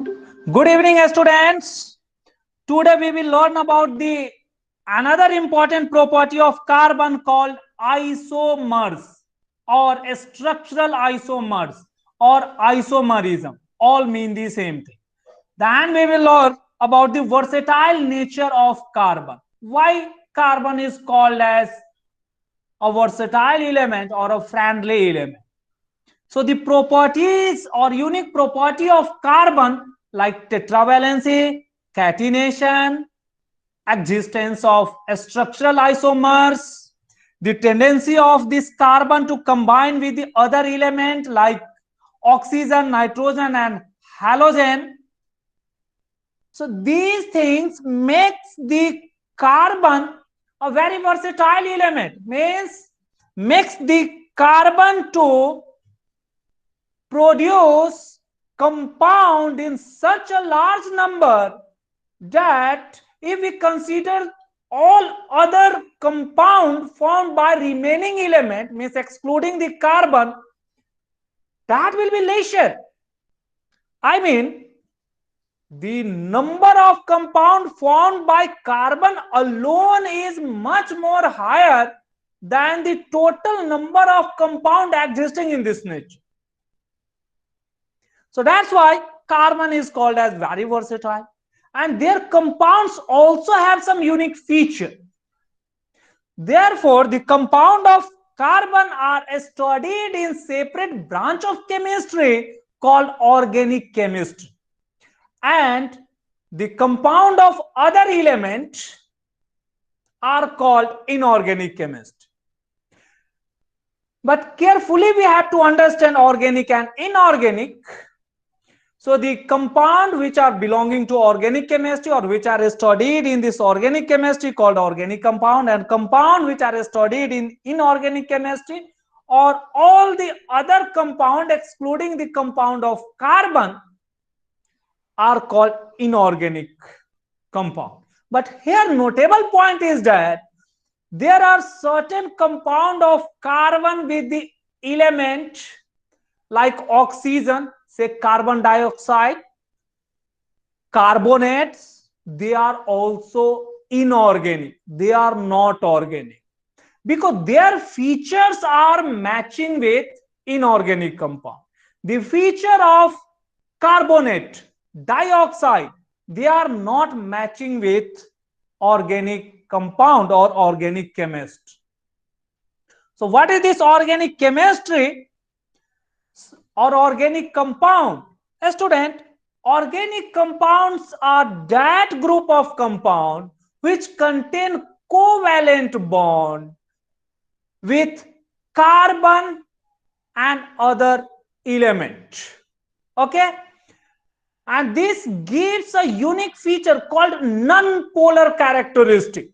Good evening, students. Today we will learn about the another important property of carbon called isomers or structural isomers or isomerism. All mean the same thing. Then we will learn about the versatile nature of carbon. Why carbon is called as a versatile element or a friendly element. So the properties or unique property of carbon like tetravalency, catenation, existence of structural isomers, the tendency of this carbon to combine with the other element like oxygen, nitrogen and halogen. So these things makes the carbon a very versatile element, means makes the carbon to produce compound in such a large number that if we consider all other compound formed by remaining element, means excluding the carbon, that will be lesser. I mean, the number of compound formed by carbon alone is much more higher than the total number of compound existing in this nature. So that's why carbon is called as very versatile, and their compounds also have some unique feature. Therefore, the compound of carbon are studied in separate branch of chemistry called organic chemistry, and the compound of other element are called inorganic chemistry. But carefully we have to understand organic and inorganic. So the compound which are belonging to organic chemistry or which are studied in this organic chemistry called organic compound, and compound which are studied in inorganic chemistry or all the other compound excluding the compound of carbon are called inorganic compound. But here notable point is that there are certain compound of carbon with the element like oxygen, say carbon dioxide, carbonates, they are also inorganic. They are not organic because their features are matching with inorganic compound. The feature of carbonate, dioxide, they are not matching with organic compound or organic chemistry. So what is this organic chemistry or organic compound? A student, organic compounds are that group of compound which contain covalent bond with carbon and other element. Okay, and this gives a unique feature called non-polar characteristic.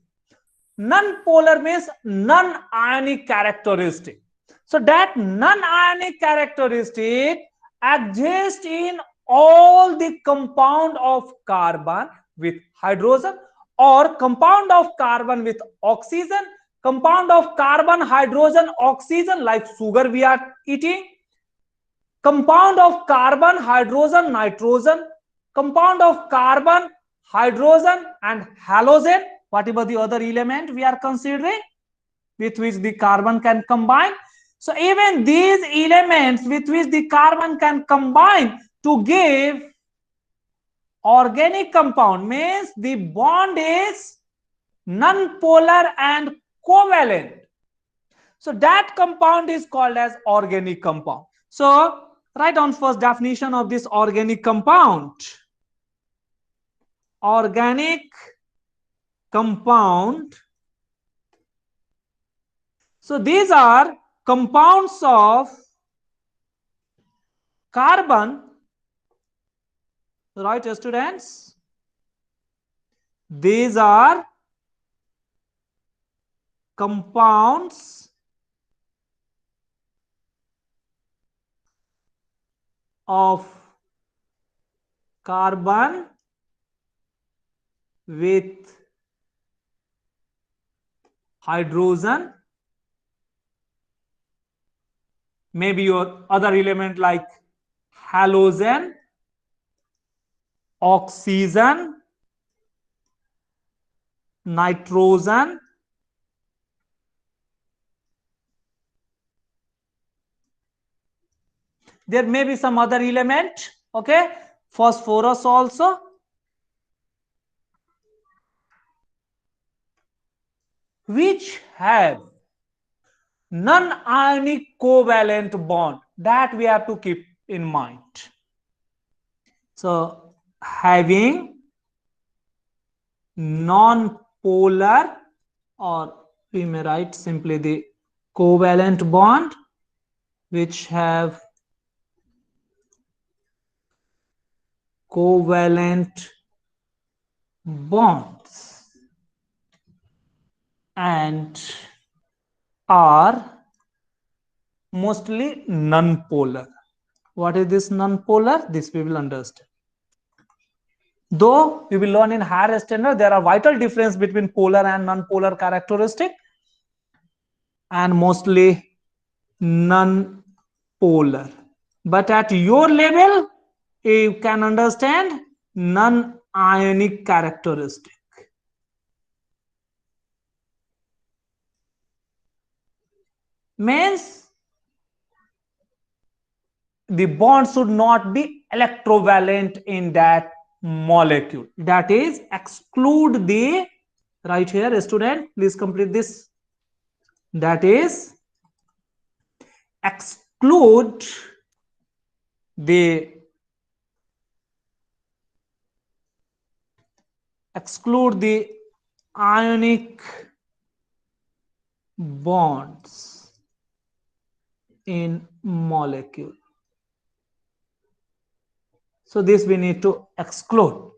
Non-polar means non-ionic characteristic. So that non-ionic characteristic exists in all the compound of carbon with hydrogen or compound of carbon with oxygen, compound of carbon, hydrogen, oxygen like sugar we are eating, compound of carbon, hydrogen, nitrogen, compound of carbon, hydrogen and halogen, whatever the other element we are considering with which the carbon can combine. So even these elements with which the carbon can combine to give organic compound means the bond is non-polar and covalent. So that compound is called as organic compound. So write down first definition of this organic compound. Organic compound. So these are compounds of carbon, right students? These are compounds of carbon with hydrogen, maybe your other element like halogen, oxygen, nitrogen, there may be some other element, okay, phosphorus also, which have non-ionic covalent bond. That we have to keep in mind. So having non-polar, or we may write simply the covalent bond, which have covalent bonds and are mostly non-polar. What is this non-polar? This we will understand. Though we will learn in higher standard, there are vital difference between polar and non-polar characteristic, and mostly non-polar. But at your level, you can understand non-ionic characteristic. Means the bond should not be electrovalent in that molecule. That is, exclude the, right here, student, please complete this. That is, exclude the ionic bonds in molecule. So this we need to exclude.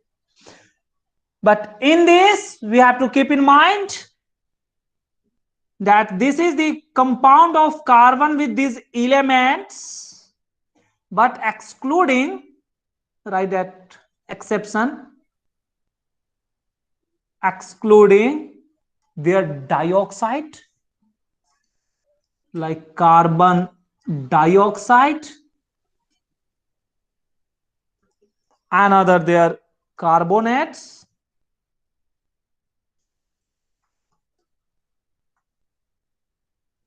But in this, we have to keep in mind that this is the compound of carbon with these elements, but excluding, write that exception, excluding their dioxide, like carbon dioxide, another their carbonates,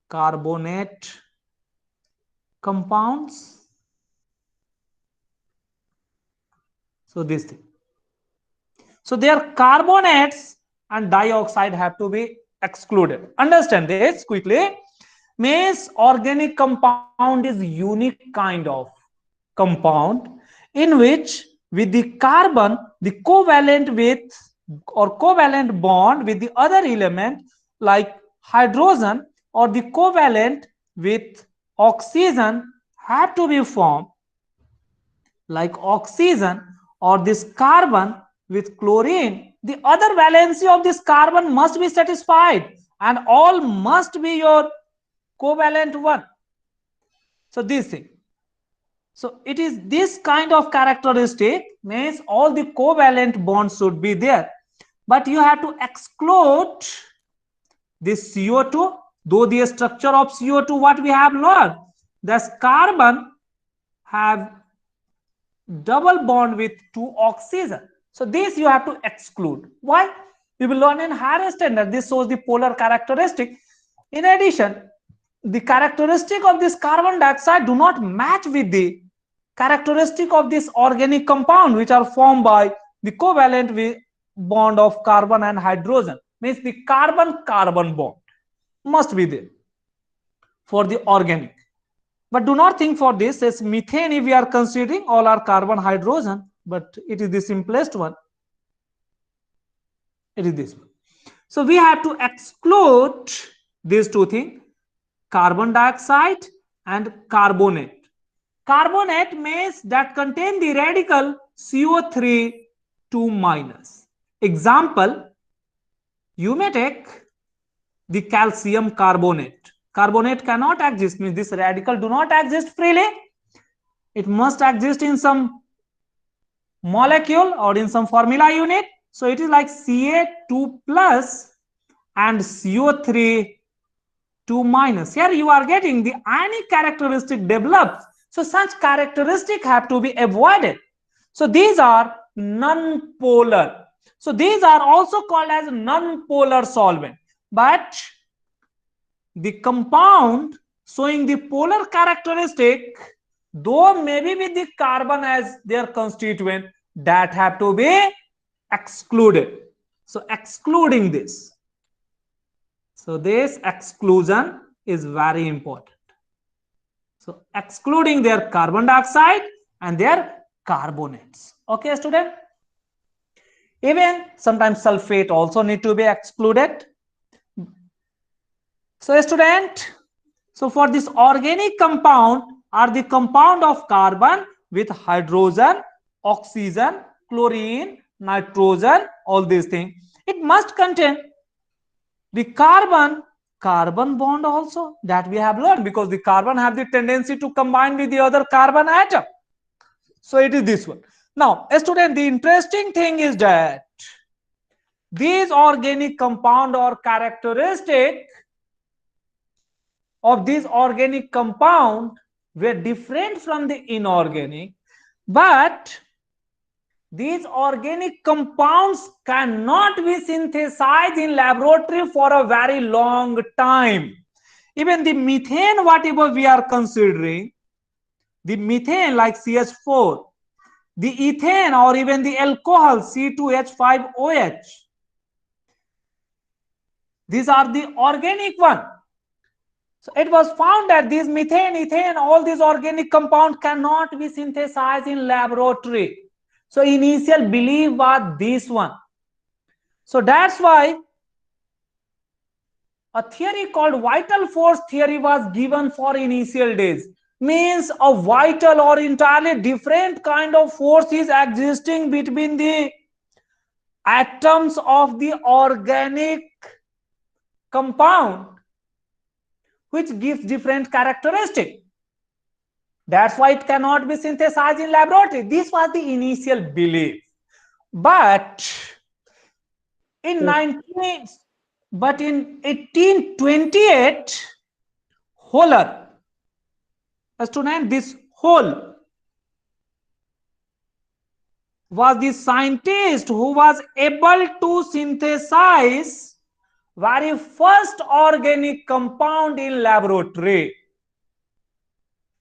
carbonate compounds. So this thing. So their carbonates and dioxide have to be excluded. Understand this quickly. Means organic compound is unique kind of compound in which with the carbon, the covalent with or covalent bond with the other element like hydrogen or the covalent with oxygen have to be formed, like oxygen or this carbon with chlorine. The other valency of this carbon must be satisfied and all must be your covalent one. So this thing. So it is this kind of characteristic, means all the covalent bonds should be there. But you have to exclude this CO2, though the structure of CO2 what we have learned, this carbon have double bond with two oxygen. So this you have to exclude. Why? We will learn in higher standard. This shows the polar characteristic. In addition, the characteristic of this carbon dioxide do not match with the characteristic of this organic compound which are formed by the covalent bond of carbon and hydrogen. Means the carbon-carbon bond must be there for the organic. But do not think for this as methane if we are considering all are carbon hydrogen, but it is the simplest one. It is this one. So we have to exclude these two things, carbon dioxide and carbonate. Carbonate means that contain the radical CO3 2-. Example, you may take the calcium carbonate. Carbonate cannot exist, means this radical do not exist freely. It must exist in some molecule or in some formula unit. So it is like Ca2 plus and CO3 2-. Here you are getting the ionic characteristic developed. So such characteristic have to be avoided. So these are non-polar. So these are also called as non-polar solvent. But the compound showing the polar characteristic, though maybe with the carbon as their constituent, that have to be excluded. So excluding this. So this exclusion is very important. So excluding their carbon dioxide and their carbonates. Okay, student? Even sometimes sulfate also need to be excluded. So student, so for this organic compound are the compound of carbon with hydrogen, oxygen, chlorine, nitrogen, all these things. It must contain the carbon bond also, that we have learned, because the carbon have the tendency to combine with the other carbon atom. So it is this one. Now, student, the interesting thing is that these organic compound or characteristic of this organic compound were different from the inorganic, but these organic compounds cannot be synthesized in laboratory for a very long time. Even the methane, whatever we are considering, the methane like CH4, the ethane, or even the alcohol C2H5OH, these are the organic one. So it was found that these methane, ethane, all these organic compounds cannot be synthesized in laboratory. So initial belief was this one. So that's why a theory called vital force theory was given for initial days. Means a vital or entirely different kind of force is existing between the atoms of the organic compound, which gives different characteristic. That's why it cannot be synthesized in laboratory. This was the initial belief. But in 1828, Holler, a student, this Hole was the scientist who was able to synthesize very first organic compound in laboratory.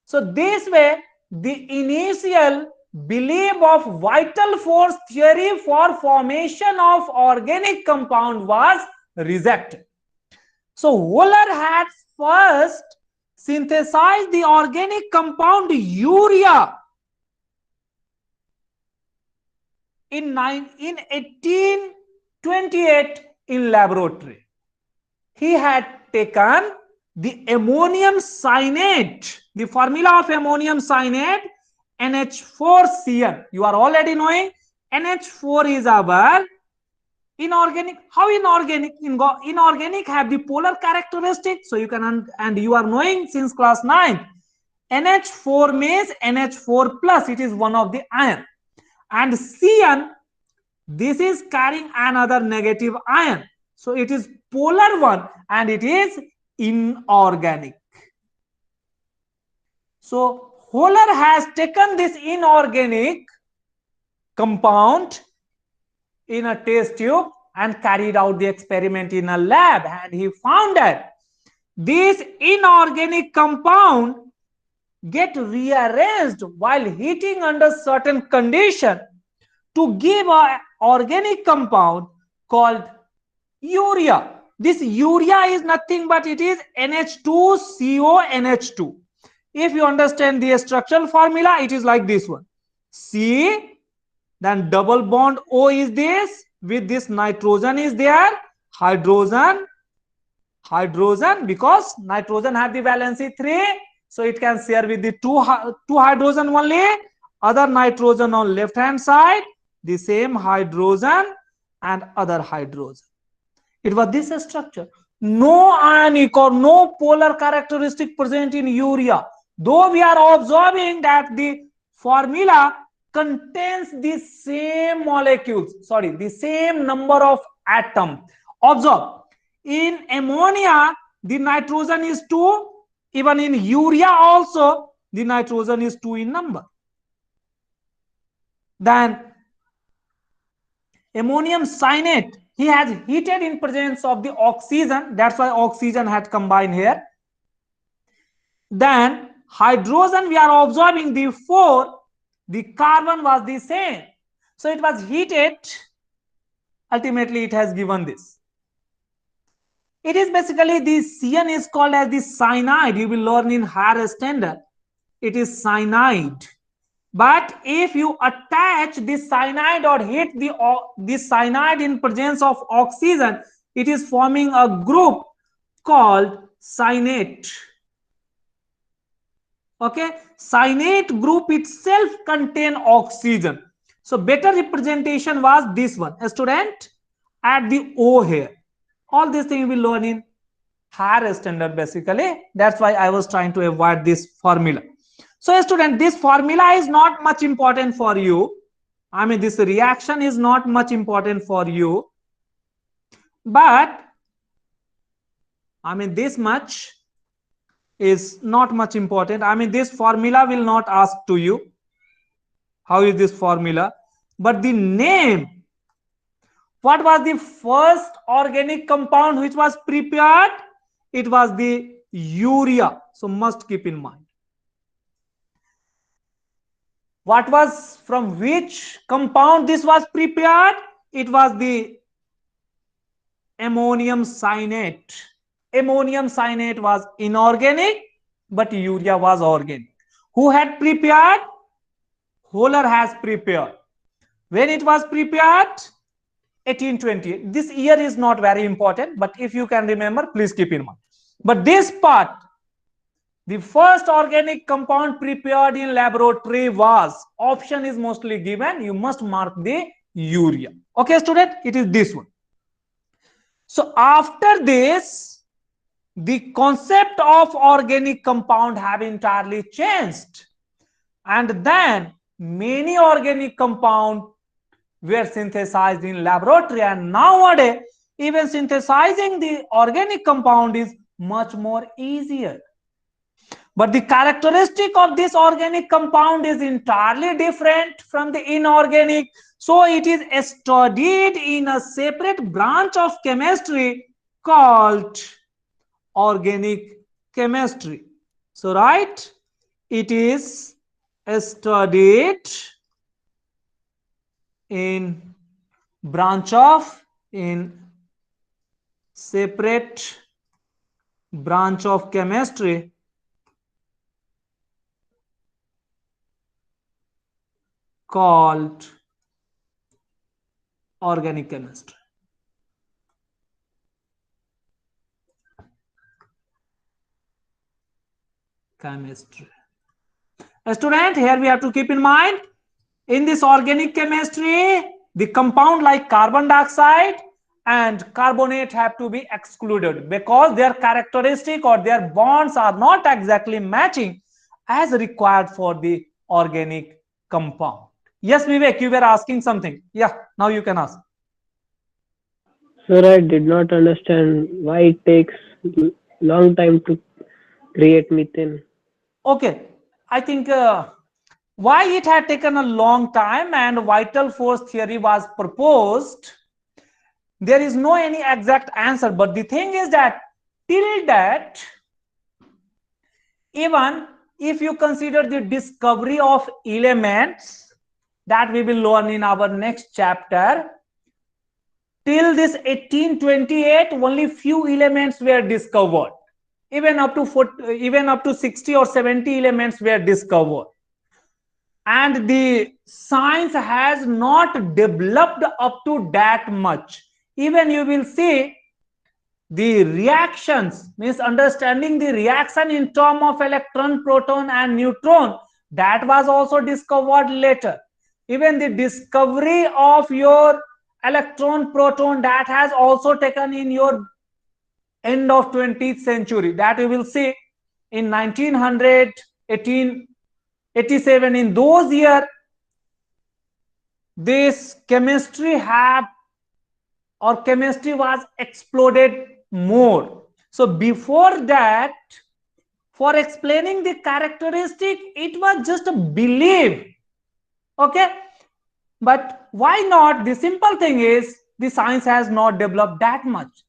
So this way, the initial belief of vital force theory for formation of organic compound was rejected. So Wöhler had first synthesized the organic compound urea in 1828 in laboratory. He had taken the ammonium cyanate, the formula of ammonium cyanate, NH4Cl. You are already knowing NH4 is our inorganic. How inorganic? Inorganic have the polar characteristic. So you can, and you are knowing since class 9, NH4 means NH4 plus. It is one of the ion. And Cn, this is carrying another negative ion. So it is polar one and it is inorganic. So Wöhler has taken this inorganic compound in a test tube and carried out the experiment in a lab, and he found that this inorganic compound get rearranged while heating under certain condition to give an organic compound called urea. This urea is nothing but it is NH2CONH2. If you understand the structural formula, it is like this one. C, then double bond O is this, with this nitrogen is there, hydrogen, because nitrogen have the valency 3, so it can share with the two hydrogen only, other nitrogen on left hand side, the same hydrogen and other hydrogen. It was this structure. No ionic or no polar characteristic present in urea, though we are observing that the formula contains the same molecules, the same number of atoms. Observe, in ammonia the nitrogen is 2, even in urea also the nitrogen is 2 in number. Then ammonium cyanate, he has heated in presence of the oxygen, that's why oxygen had combined here. Then hydrogen we are observing the 4, the carbon was the same, so it was heated, ultimately it has given this. It is basically the CN is called as the cyanide, you will learn in higher standard, it is cyanide. But if you attach this cyanide or hit this cyanide in presence of oxygen, it is forming a group called cyanate. Okay, cyanate group itself contain oxygen. So better representation was this one. A student, at the O here. All these things we will learn in higher standard basically. That's why I was trying to avoid this formula. So student, this formula is not much important for you. I mean, this reaction is not much important for you. But I mean, this much is not much important. I mean, this formula will not ask to you how is this formula, but the name, what was the first organic compound which was prepared? It was the urea. So must keep in mind. What was, from which compound this was prepared? It was the ammonium cyanate. Ammonium cyanate was inorganic, but urea was organic. Who had prepared? Holler has prepared. When it was prepared? 1828. This year is not very important, but if you can remember, please keep in mind. But this part, the first organic compound prepared in laboratory was, option is mostly given, you must mark the urea. Okay, student, it is this one. So after this, the concept of organic compound have entirely changed, and then many organic compounds were synthesized in laboratory, and nowadays even synthesizing the organic compound is much more easier. But the characteristic of this organic compound is entirely different from the inorganic, so it is studied in a separate branch of chemistry called organic chemistry. So right, it is studied in separate branch of chemistry called organic chemistry. A student, here we have to keep in mind, in this organic chemistry, the compound like carbon dioxide and carbonate have to be excluded because their characteristic or their bonds are not exactly matching as required for the organic compound. Yes, Vivek, you were asking something. Yeah, now you can ask. Sir, I did not understand why it takes long time to create methane. Okay, I think why it had taken a long time and vital force theory was proposed, there is no any exact answer, but the thing is that till that, even if you consider the discovery of elements that we will learn in our next chapter, till this 1828 only few elements were discovered, even up to 60 or 70 elements were discovered, and the science has not developed up to that much. Even you will see the reactions, means understanding the reaction in terms of electron, proton and neutron, that was also discovered later. Even the discovery of your electron, proton, that has also taken in your end of 20th century, that we will see in 1900, 1887, in those years this chemistry was exploded more. So before that, for explaining the characteristic, it was just a belief. Okay, but why not? The simple thing is the science has not developed that much.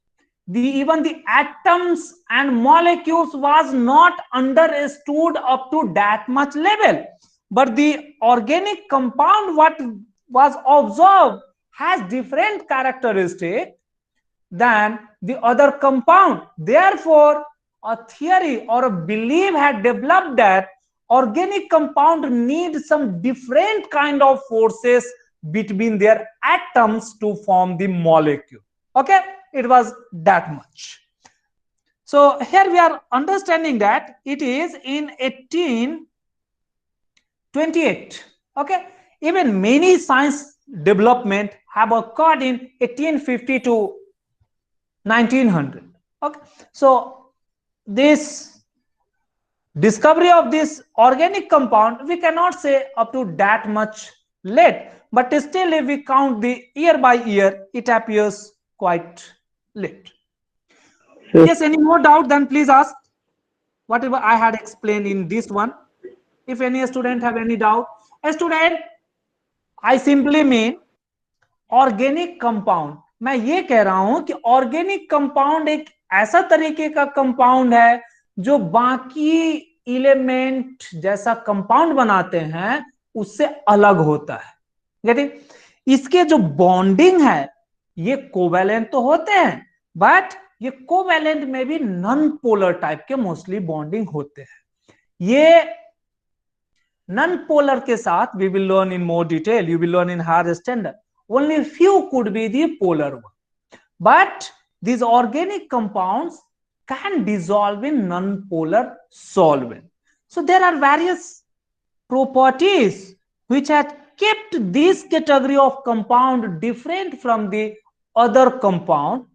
Even the atoms and molecules was not understood up to that much level. But the organic compound, what was observed, has different characteristic than the other compound. Therefore, a theory or a belief had developed that organic compound need some different kind of forces between their atoms to form the molecule. Okay, it was that much. So here we are understanding that it is in 1828. Okay, even many science development have occurred in 1850 to 1900. Okay, so this discovery of this organic compound, we cannot say up to that much late, but still if we count the year by year, it appears quite late. So, Yes, any more doubt, then please ask. Whatever I had explained in this one, if any student have any doubt. A student, I simply mean organic compound, मैं ये कह रहा हूं कि organic compound एक ऐसा तरीके का कंपाउंड है जो बाकी एलिमेंट जैसा कंपाउंड बनाते हैं उससे अलग होता है। गेटिंग? इसके जो बॉन्डिंग है ये कोवैलेंट तो होते हैं, बट ये कोवैलेंट में भी नॉन पोलर टाइप के मोस्टली बॉन्डिंग होते हैं। ये नॉन पोलर के साथ we will learn in more detail, you will learn in higher standard, only few could be the polar one. But these organic compounds can dissolve in non-polar solvent. So there are various properties which have kept this category of compound different from the other compound,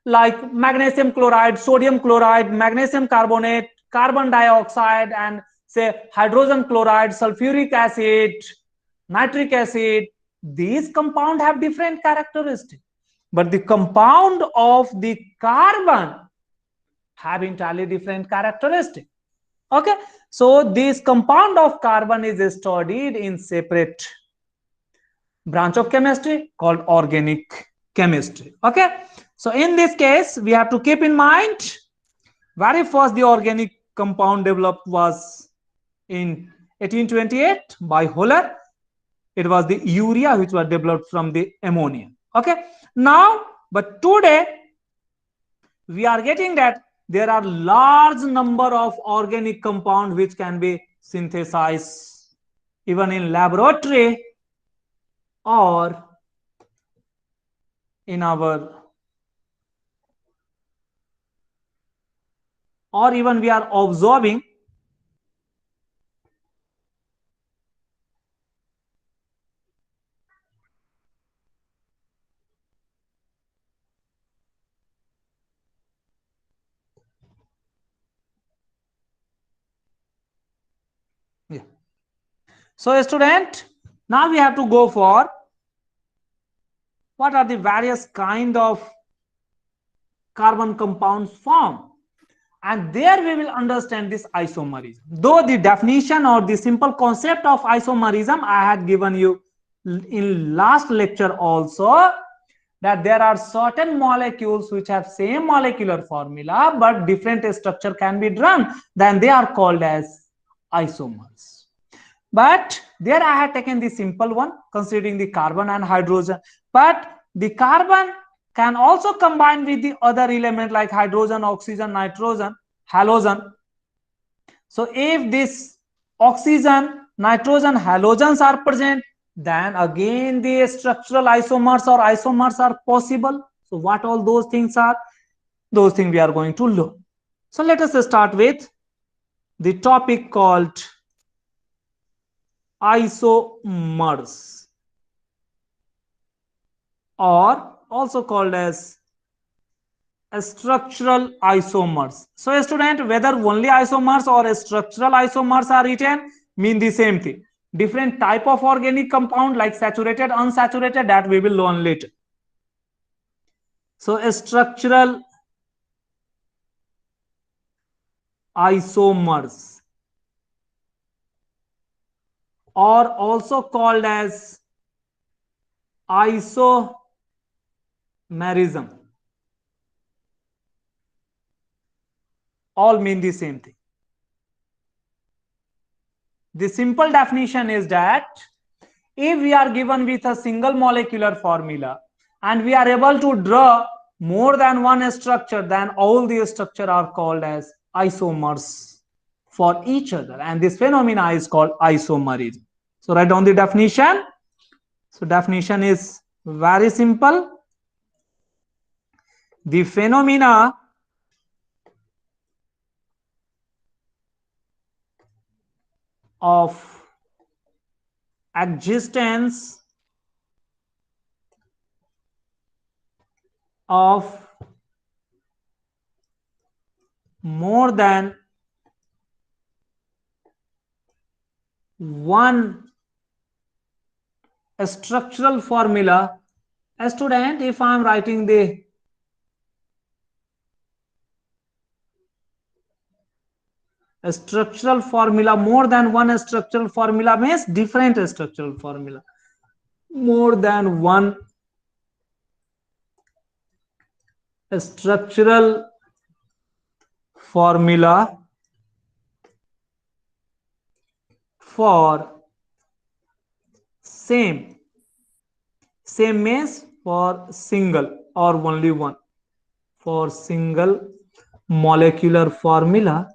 like magnesium chloride, sodium chloride, magnesium carbonate, carbon dioxide, and say hydrogen chloride, sulfuric acid, nitric acid. These compounds have different characteristics, but the compound of the carbon have entirely different characteristics. Okay, so this compound of carbon is studied in separate branch of chemistry called organic chemistry. Okay, so in this case we have to keep in mind, very first the organic compound developed was in 1828 by Holler. It was the urea which was developed from the ammonia. Okay, now but today we are getting that there are large number of organic compounds which can be synthesized even in laboratory or in our, or even we are observing So student, now we have to go for what are the various kind of carbon compounds formed, and there we will understand this isomerism. Though the definition or the simple concept of isomerism I had given you in last lecture also, that there are certain molecules which have same molecular formula but different structure can be drawn, then they are called as isomers. But there I had taken the simple one considering the carbon and hydrogen, but the carbon can also combine with the other element like hydrogen, oxygen, nitrogen, halogen. So if this oxygen, nitrogen, halogens are present, then again the structural isomers or isomers are possible. So what all those things are, those things we are going to learn. So let us start with the topic called isomers, or also called as structural isomers. So student, whether only isomers or structural isomers are written mean the same thing. Different type of organic compound like saturated, unsaturated, that we will learn later. So structural isomers, or also called as isomerism. All mean the same thing. The simple definition is that if we are given with a single molecular formula and we are able to draw more than one structure, then all the structure are called as isomers for each other, and this phenomena is called isomerism. So write down the definition. So definition is very simple. The phenomena of existence of more than one structural formula. A student, if I am writing the structural formula, more than one structural formula means different structural formula. More than one structural formula for same means for single or only one, for single molecular formula,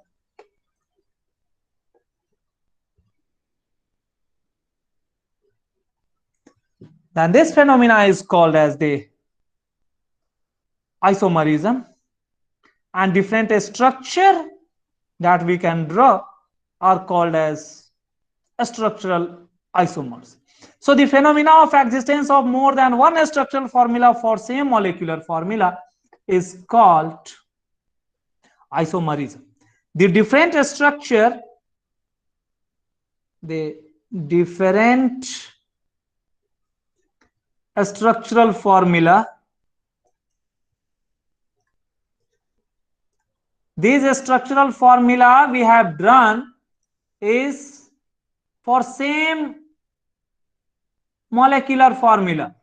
then this phenomena is called as the isomerism, and different structure that we can draw are called as structural isomers. So the phenomena of existence of more than one structural formula for same molecular formula is called isomerism. The different structure, the different structural formula, these structural formula we have drawn is for same molecular formula.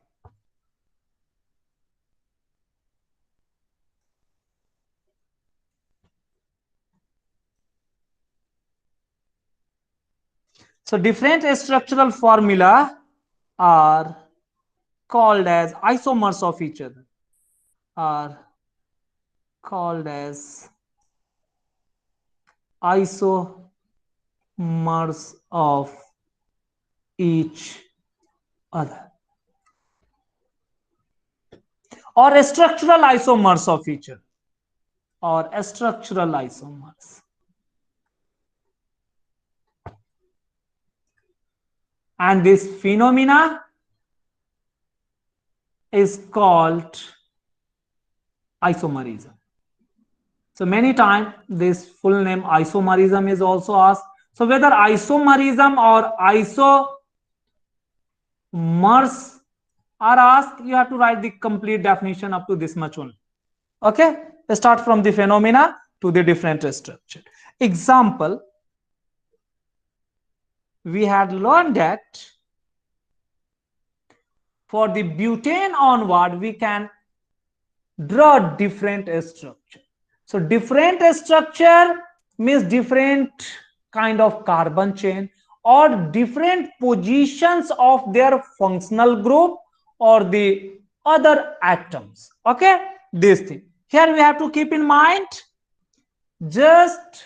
So different structural formula are called as isomers of each other, are called as isomers of each other, or structural isomers of each other, or structural isomers. And this phenomena is called isomerism. So many times this full name isomerism is also asked. So whether isomerism or isomers are asked, you have to write the complete definition up to this much only. Okay, let's start from the phenomena to the different structure. Example, we had learned that for the butane onward we can draw different structure. So different structure means different kind of carbon chain or different positions of their functional group or the other atoms. Okay, this thing here we have to keep in mind. Just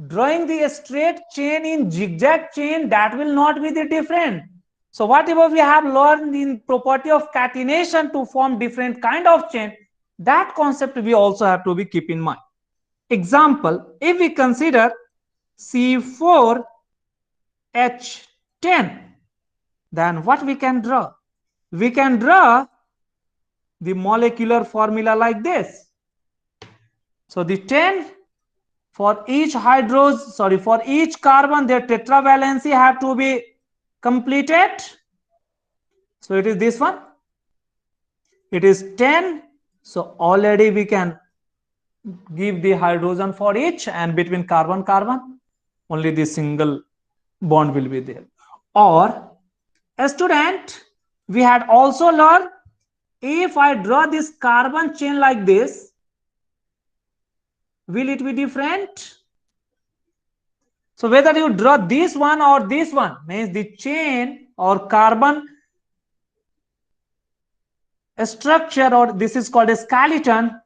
drawing the straight chain in zigzag chain, that will not be the different. So whatever we have learned in property of catenation to form different kind of chain, that concept we also have to be keep in mind. Example, if we consider C4H10, then what we can draw? We can draw the molecular formula like this. So the 10 for each for each carbon, their tetravalency have to be completed. So it is this one. It is 10. So already we can give the hydrogen for each, and between carbon only the single bond will be there. Or a student, We had also learned, if I draw this carbon chain like this, will it be different? So whether you draw this one or this one, means the chain or carbon structure, or this is called a skeleton,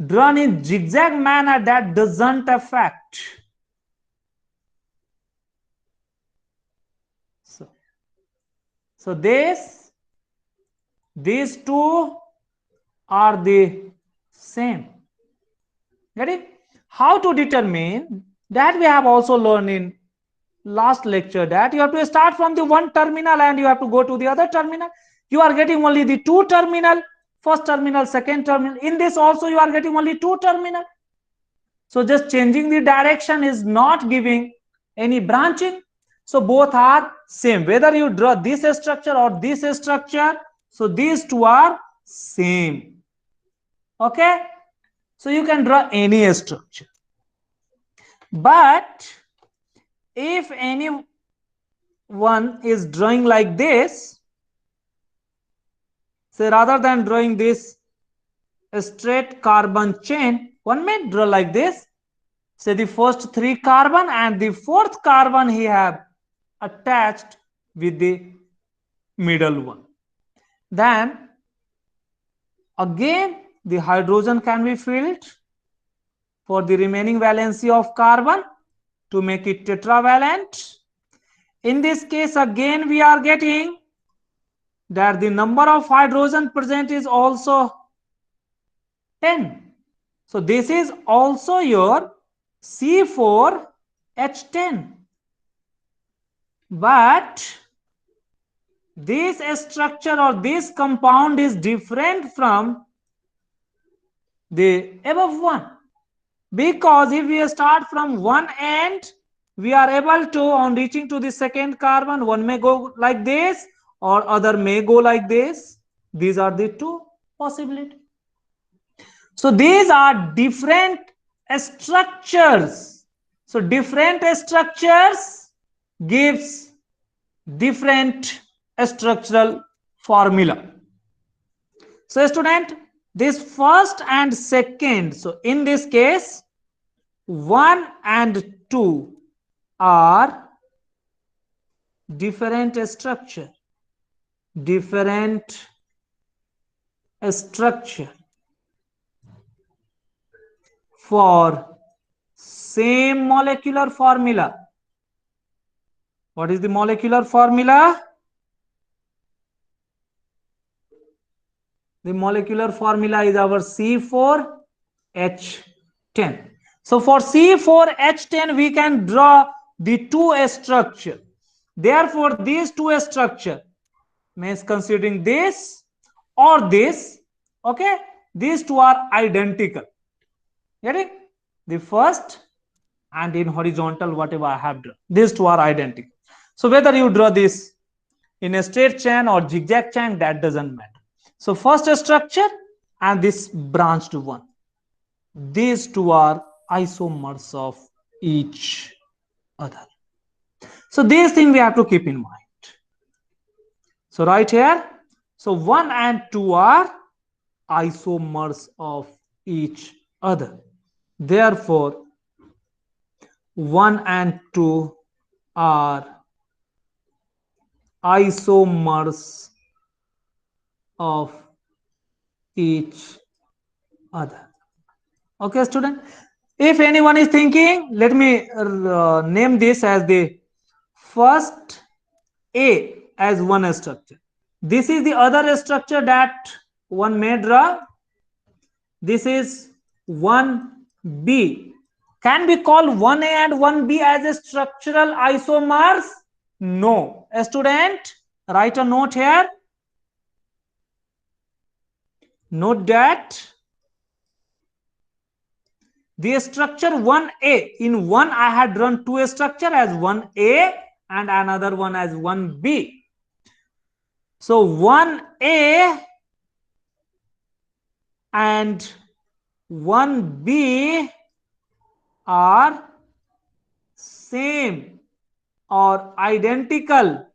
drawn in zigzag manner, that doesn't affect. So these two are the same. Get it? How to determine that we have also learned in last lecture, that you have to start from the one terminal and you have to go to the other terminal. You are getting only the two terminal, first terminal, second terminal. In this also you are getting only two terminal. So just changing the direction is not giving any branching. So both are same. Whether you draw this structure or this structure, so these two are same. Okay? So you can draw any structure. But if anyone is drawing like this, so rather than drawing this straight carbon chain, one may draw like this. Say the first three carbon and the fourth carbon he have attached with the middle one. Then again the hydrogen can be filled for the remaining valency of carbon to make it tetravalent. In this case again we are getting that the number of hydrogen present is also 10. So this is also your C4H10. But this structure or this compound is different from the above one. Because if we start from one end, we are able to, on reaching to the second carbon, one may go like this or other may go like this. These are the two possibilities. So these are different structures. So different structures gives different structural formula. So student, this first and second, so in this case 1 and 2 are different structure for same molecular formula. What is the molecular formula? The molecular formula is our C4H10. So for C4H10 we can draw the two structure. Therefore these two structure, means considering this or this, okay, these two are identical. Get it? The first and in horizontal whatever I have drawn, these two are identical. So whether you draw this in a straight chain or zigzag chain, that doesn't matter. So first structure and this branched one, these two are isomers of each other. So these things we have to keep in mind. So right here, so 1 and 2 are isomers of each other. Therefore 1 and 2 are isomers of each other. Okay, student. If anyone is thinking, let me name this as the first A as one structure. This is the other structure that one may draw. This is 1B. Can we call 1A and 1B as a structural isomers? No. A student, write a note here. Note that the structure 1A, in one I had drawn two structure as 1A and another one as 1B. So 1A and 1B are same or identical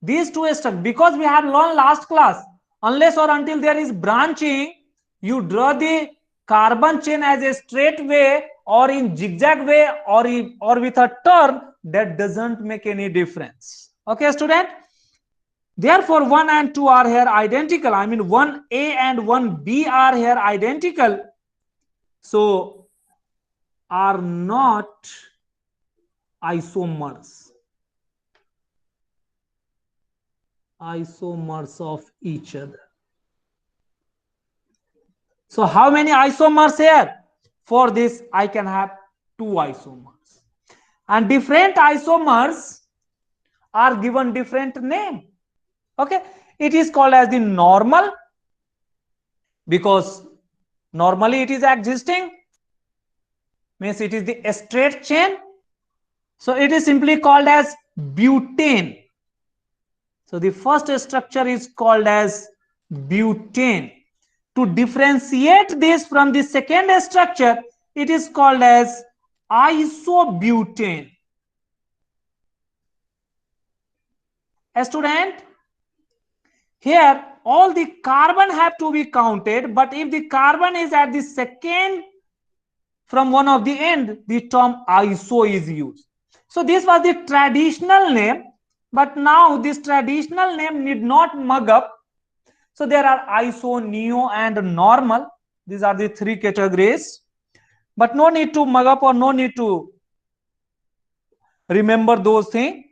These two structures, because we have learned last class, unless or until there is branching, you draw the carbon chain as a straight way or in zigzag way or with a turn, that doesn't make any difference. Okay, student? Therefore, 1 and 2 are here identical. I mean, 1A and 1B are here identical. So, are not isomers. Isomers of each other. So how many isomers here? For this, I can have 2 isomers. And different isomers are given different name. Okay, it is called as the normal, because normally it is existing, means it is the straight chain. So it is simply called as butane. So the first structure is called as butane. To differentiate this from the second structure, it is called as isobutane. A student, here all the carbon have to be counted, but if the carbon is at the second from one of the end, the term iso is used. So this was the traditional name, but now this traditional name need not mug up. So there are iso, neo and normal. These are the 3 categories, but no need to mug up or no need to remember those things.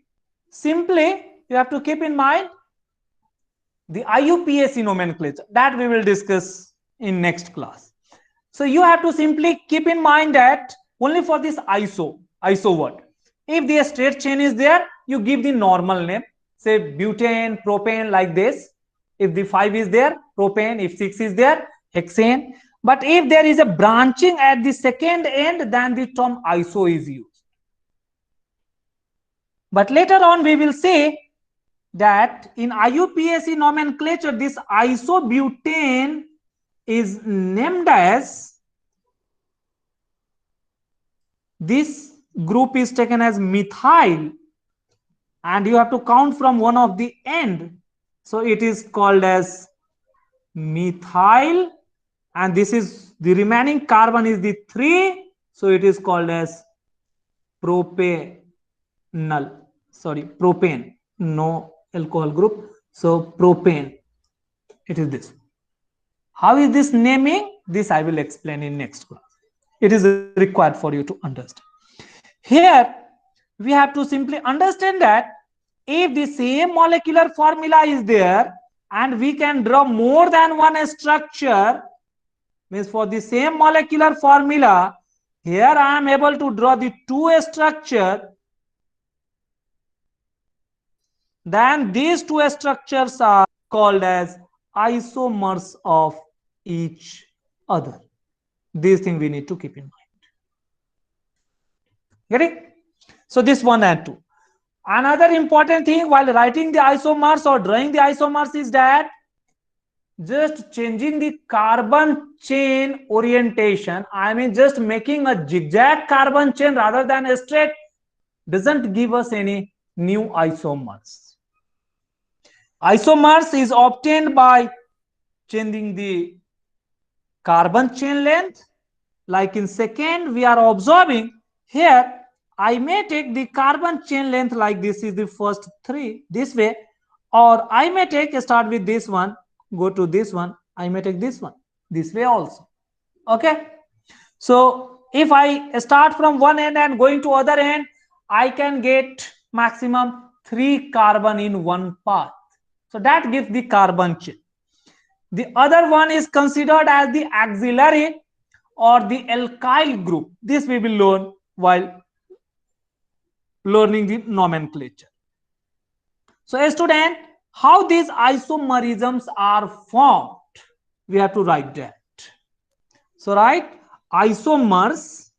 Simply you have to keep in mind the IUPSC nomenclature that we will discuss in next class. So you have to simply keep in mind that only for this iso word, if the straight chain is there, you give the normal name, say butane, propane, like this. If the 5 is there, propane. If 6 is there, hexane. But if there is a branching at the second end, then the term iso is used. But later on we will see that in IUPAC nomenclature, this isobutane is named as, this group is taken as methyl, and you have to count from one of the end. So it is called as methyl, and this is the remaining carbon is the 3. So it is called as propanol. Sorry, propane. No alcohol group. So propane. It is this. How is this naming? This I will explain in next class. It is required for you to understand. Here we have to simply understand that if the same molecular formula is there and we can draw more than one structure, means for the same molecular formula, here I am able to draw the 2 structure, then these 2 structures are called as isomers of each other. These things we need to keep in mind. Getting? So this 1 and 2. Another important thing while writing the isomers or drawing the isomers is that just changing the carbon chain orientation, I mean just making a zigzag carbon chain rather than a straight, doesn't give us any new isomers. Isomers is obtained by changing the carbon chain length. Like in second, we are observing here, I may take the carbon chain length like this is the first 3 this way, or I may take start with this one, go to this one, I may take this one this way also. Okay, so if I start from one end and going to other end, I can get maximum 3 carbon in one path. So that gives the carbon chain. The other one is considered as the auxiliary or the alkyl group. This we will learn while learning the nomenclature. So a student, how these isomerisms are formed, we have to write that. So right, isomers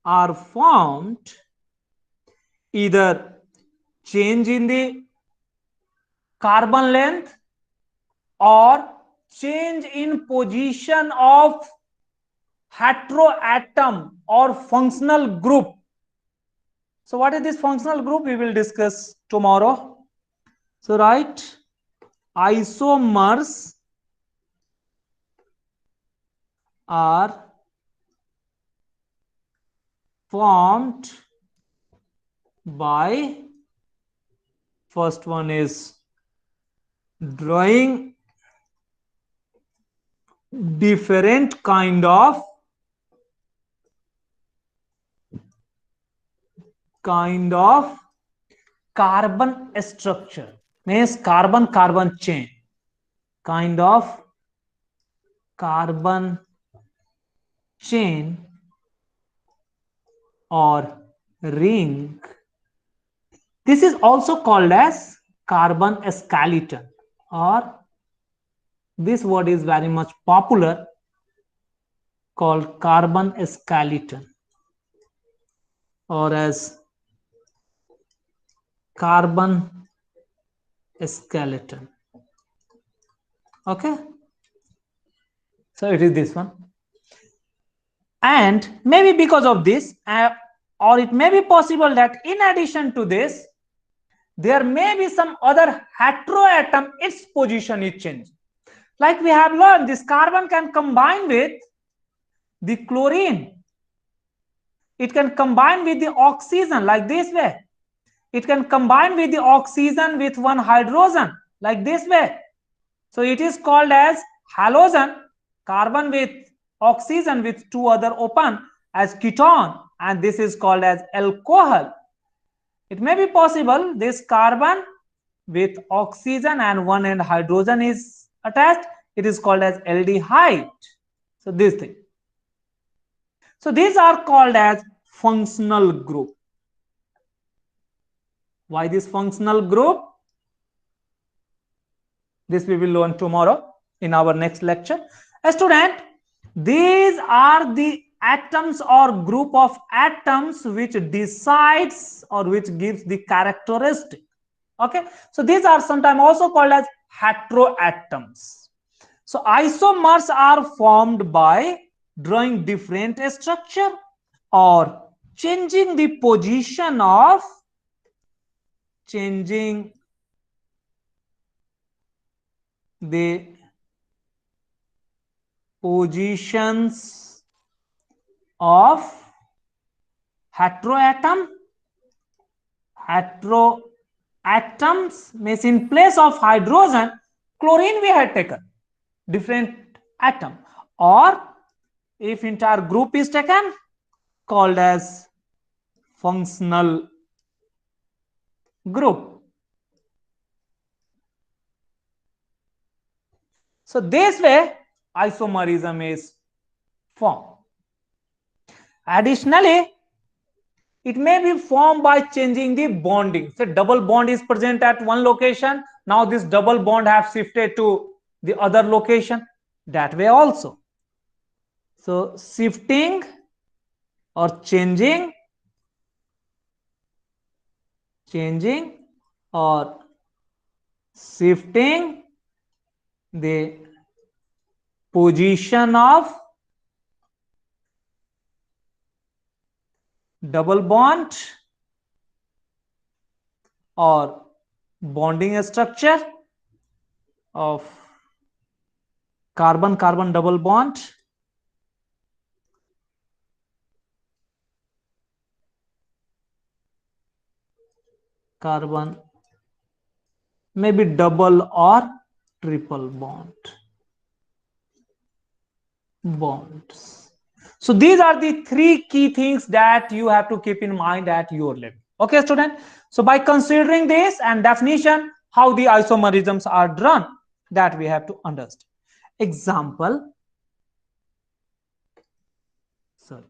are formed either change in the carbon length or change in position of heteroatom or functional group. So what is this functional group? We will discuss tomorrow. So write isomers are formed by, first one is drawing different kind of carbon structure, means carbon chain, kind of carbon chain or ring. This is also called as carbon skeleton, or this word is very much popular, called carbon skeleton, or as carbon skeleton. Okay, so it is this one. And maybe because of this, or it may be possible that in addition to this, there may be some other heteroatom, its position is changed. Like we have learned, this carbon can combine with the chlorine. It can combine with the oxygen like this way. It can combine with the oxygen with one hydrogen like this way. So it is called as halogen, carbon with oxygen with two other open as ketone, and this is called as alcohol. It may be possible this carbon with oxygen and one end hydrogen is attached, it is called as aldehyde. So this thing. So these are called as functional group. Why this functional group? This we will learn tomorrow in our next lecture. A student, these are the atoms or group of atoms which decides or which gives the characteristic. Okay, so these are sometimes also called as heteroatoms. So isomers are formed by drawing different structure or changing the position of the positions of heteroatoms means in place of hydrogen, chlorine we had taken, different atom, or if entire group is taken, called as functional group. So this way isomerism is formed. Additionally, it may be formed by changing the bonding. So double bond is present at one location, now this double bond have shifted to the other location, that way also. So shifting or changing or shifting the position of double bond or bonding structure of carbon-carbon double bond carbon, maybe double or triple bonds. So these are the three key things that you have to keep in mind at your level. Okay, student. So by considering this and definition, how the isomerisms are drawn, that we have to understand. Example. Sorry.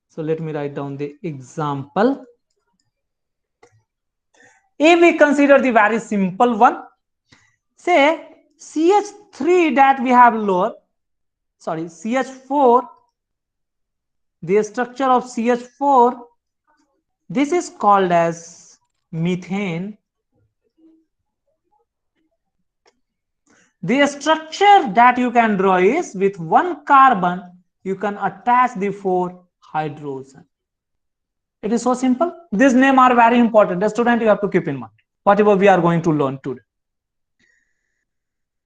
So let me write down the example. If we consider the very simple one, say CH3 that we have lower, sorry, CH4, the structure of CH4, this is called as methane. The structure that you can draw is with one carbon, you can attach the 4 hydrogen. It is so simple. These names are very important. The student you have to keep in mind. whatever we are going to learn today.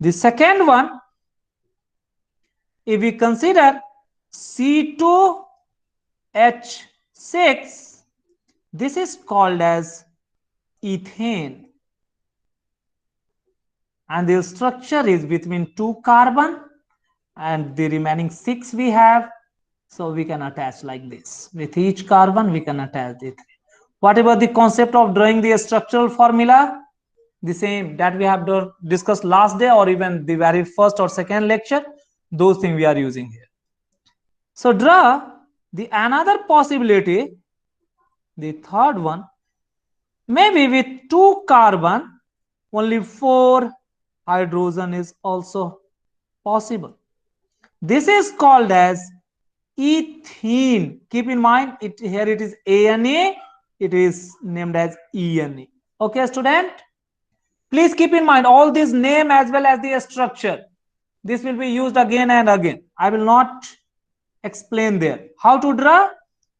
The second one, if we consider C2H6, this is called as ethane, and the structure is between 2 carbon and the remaining 6 we have. So we can attach like this. With each carbon we can attach the 3. What about the concept of drawing the structural formula? The same that we have discussed last day, or even the very first or second lecture. Those things we are using here. So draw the another possibility, the third one, maybe with 2 carbon only 4 hydrogen is also possible. This is called as ethene. Keep in mind, here it is ANA, it is named as ENA. Okay, student? Please keep in mind all this name as well as the structure. This will be used again and again. I will not explain there. How to draw?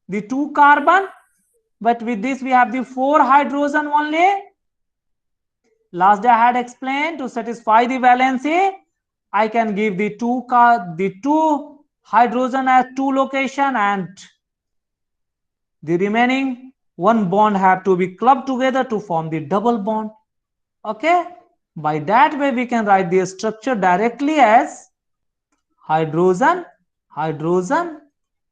The 2 carbon, but with this we have the 4 hydrogen only. Last day I had explained, to satisfy the valency, I can give the 2 hydrogen at 2 location, and the remaining 1 bond have to be clubbed together to form the double bond. Okay, by that way we can write the structure directly as hydrogen, hydrogen,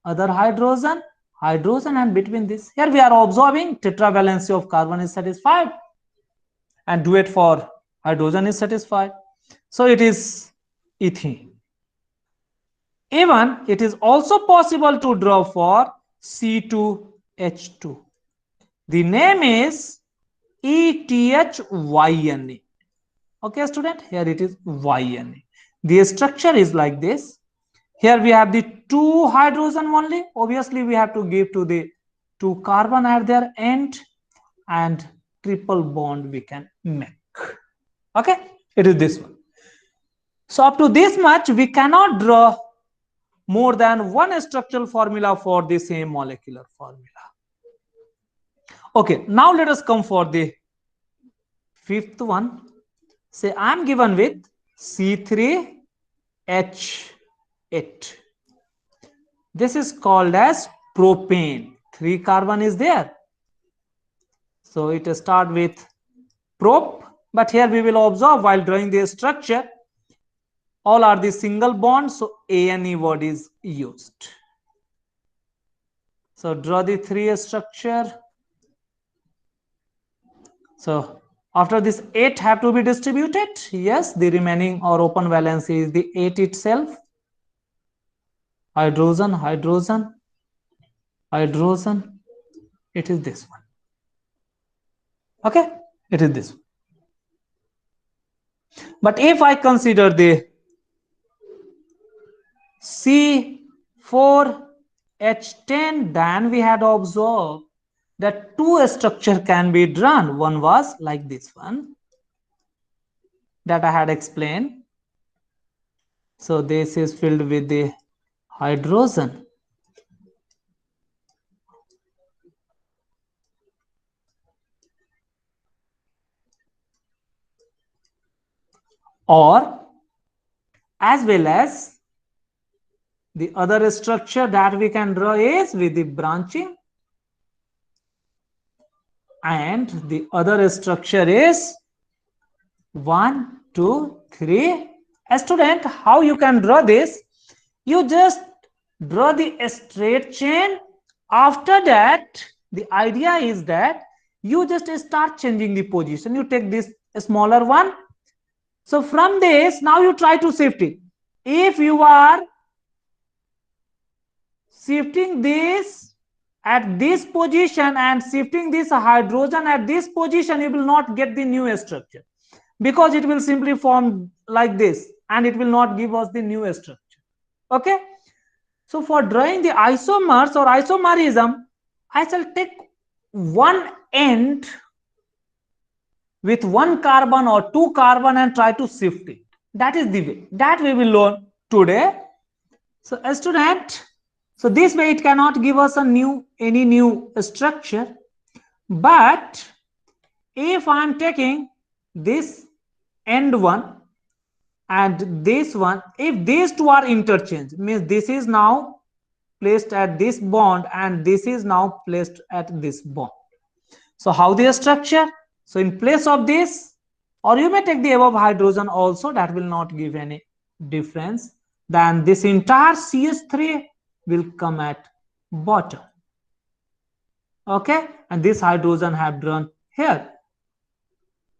other hydrogen, hydrogen, and between this, here we are observing tetravalency of carbon is satisfied and duet for hydrogen is satisfied. So it is ethene. Even it is also possible to draw for C2H2. The name is ETHYNA. Okay, student, here it is YNA. The structure is like this. Here we have the 2 hydrogen only. Obviously, we have to give to the 2 carbon at their end, and triple bond we can make. Okay, it is this one. So up to this much, we cannot draw more than one structural formula for the same molecular formula. Okay, now let us come for the fifth one. Say I am given with C3H8. This is called as propane. 3 carbon is there. So it starts with prop, but here we will observe while drawing the structure, all are the single bonds, so ANE word is used. So draw the 3 structure. So after this 8 have to be distributed. Yes, the remaining or open valency is the 8 itself. Hydrogen, hydrogen, hydrogen. It is this one. Okay, it is this one. But if I consider the C4H10, then we had observed that 2 structure can be drawn. One was like this one that I had explained. So this is filled with the hydrogen. Or as well as the other structure that we can draw is with the branching, and the other structure is 1, 2, 3. A student, how you can draw this? You just draw the straight chain. After that, the idea is that you just start changing the position. You take this smaller one. So from this, now you try to shift it. If you are shifting this at this position and shifting this hydrogen at this position, you will not get the new structure, because it will simply form like this and it will not give us the new structure. Okay, so for drawing the isomers or isomerism, I shall take one end with 1 carbon or 2 carbon and try to shift it. That is the way that we will learn today. So a student, so this way it cannot give us any new structure, but if I am taking this end one and this one, if these two are interchanged, means this is now placed at this bond and this is now placed at this bond. So how the structure? So in place of this, or you may take the above hydrogen also, that will not give any difference. Then this entire CH3 will come at bottom. Okay, and this hydrogen have drawn here.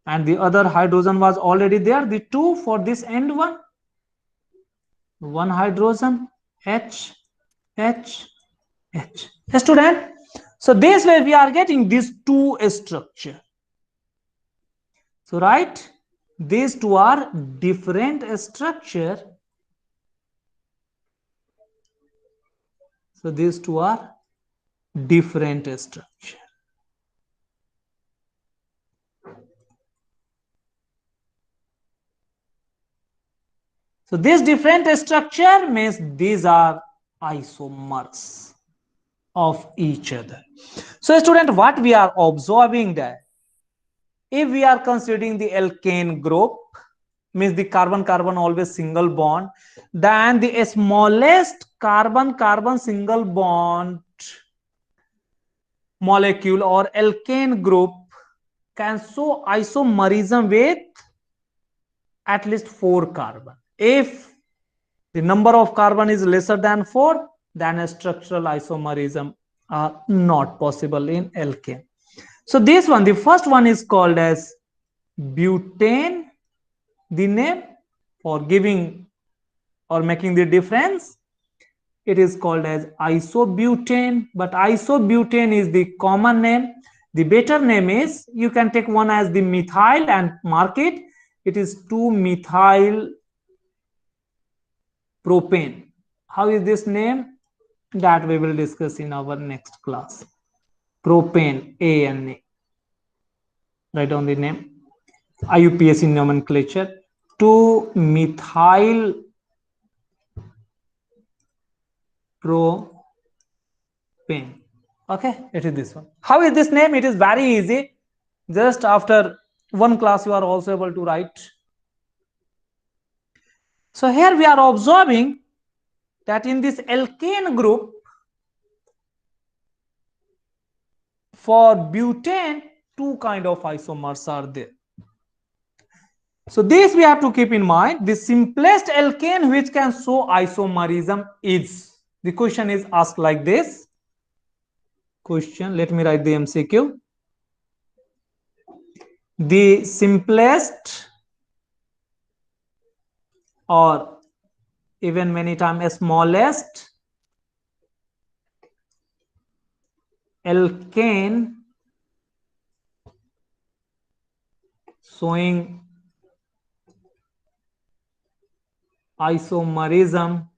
And the other hydrogen was already there, the two for this end one. One hydrogen, H, H, H. Student, so this way we are getting these two structure. So right, these two are different structure. So these two are different structure. So this different structure means these are isomers of each other. So student, what we are observing that if we are considering the alkane group, means the carbon-carbon always single bond, then the smallest carbon-carbon single bond molecule or alkane group can show isomerism with at least 4 carbon. If the number of carbon is lesser than 4, then a structural isomerism are not possible in alkane. So this one, the first one is called as butane. The name for giving or making the difference, it is called as isobutane, but isobutane is the common name. The better name is, you can take one as the methyl and mark it. It is 2-methyl propane. How is this name? That we will discuss in our next class. Propane, ANA. Write down the name. UPSC nomenclature. 2-methyl propane. Okay, it is this one. How is this name? It is very easy. Just after one class, you are also able to write. So here we are observing that in this alkane group, for butane, 2 kind of isomers are there. So this we have to keep in mind. The simplest alkane which can show isomerism is, the question is asked like this. Question, let me write the MCQ. The simplest or even many times smallest alkane showing isomerism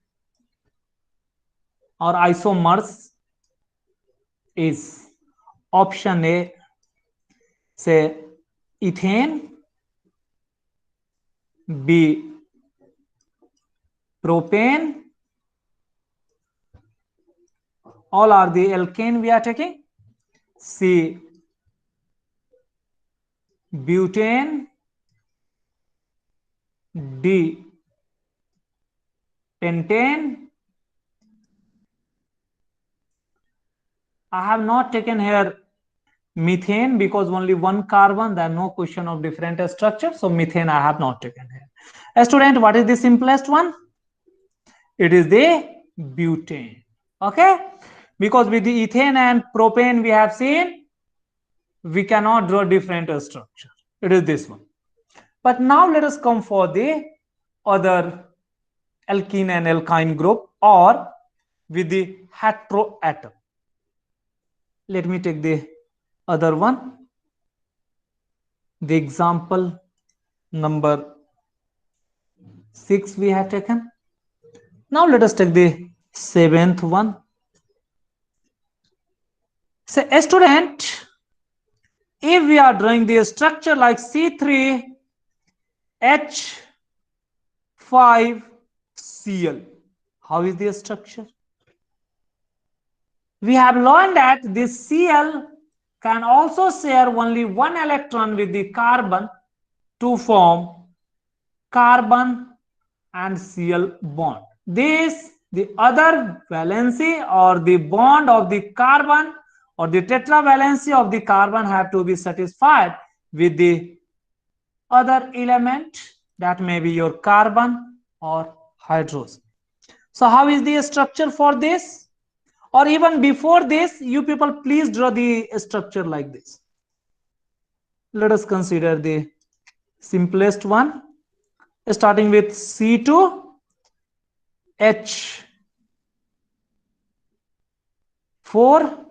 or isomers is option A, say ethane, B propane, all are the alkane we are taking, C butane, D pentane. I have not taken here methane because only 1 carbon, there are no question of different structure, so methane I have not taken here. A student, what is the simplest one? It is the butane. Okay, because with the ethane and propane we have seen we cannot draw different structure. It is this one. But now let us come for the other alkene and alkyne group or with the heteroatom. Let me take the other one. The example number 6 we have taken. Now let us take the 7th one. Say, a student, if we are drawing the structure like C3H5Cl, how is the structure? We have learned that this Cl can also share only one electron with the carbon to form carbon and Cl bond. This, the other valency or the bond of the carbon or the tetravalency of the carbon have to be satisfied with the other element, that may be your carbon or hydrogen. So how is the structure for this? Or even before this, you people please draw the structure like this. Let us consider the simplest one, starting with C2H4,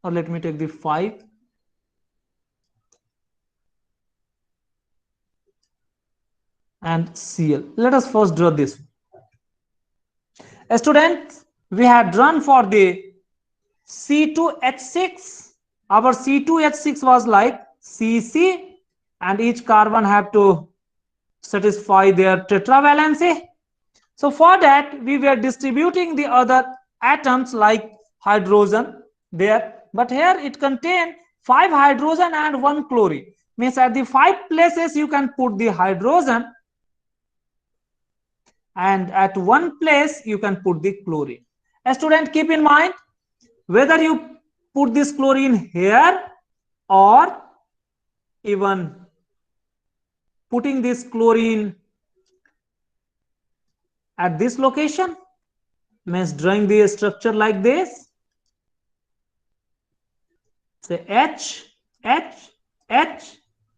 or let me take the 5, and Cl. Let us first draw this. Students, we have drawn for the C2H6. Our C2H6 was like Cc, and each carbon have to satisfy their tetravalency. So for that, we were distributing the other atoms like hydrogen there, but here it contains 5 hydrogen and 1 chlorine. Means at the 5 places you can put the hydrogen, and at 1 place you can put the chlorine. A student, keep in mind, whether you put this chlorine here or even putting this chlorine at this location, means drawing the structure like this, say H, H, H,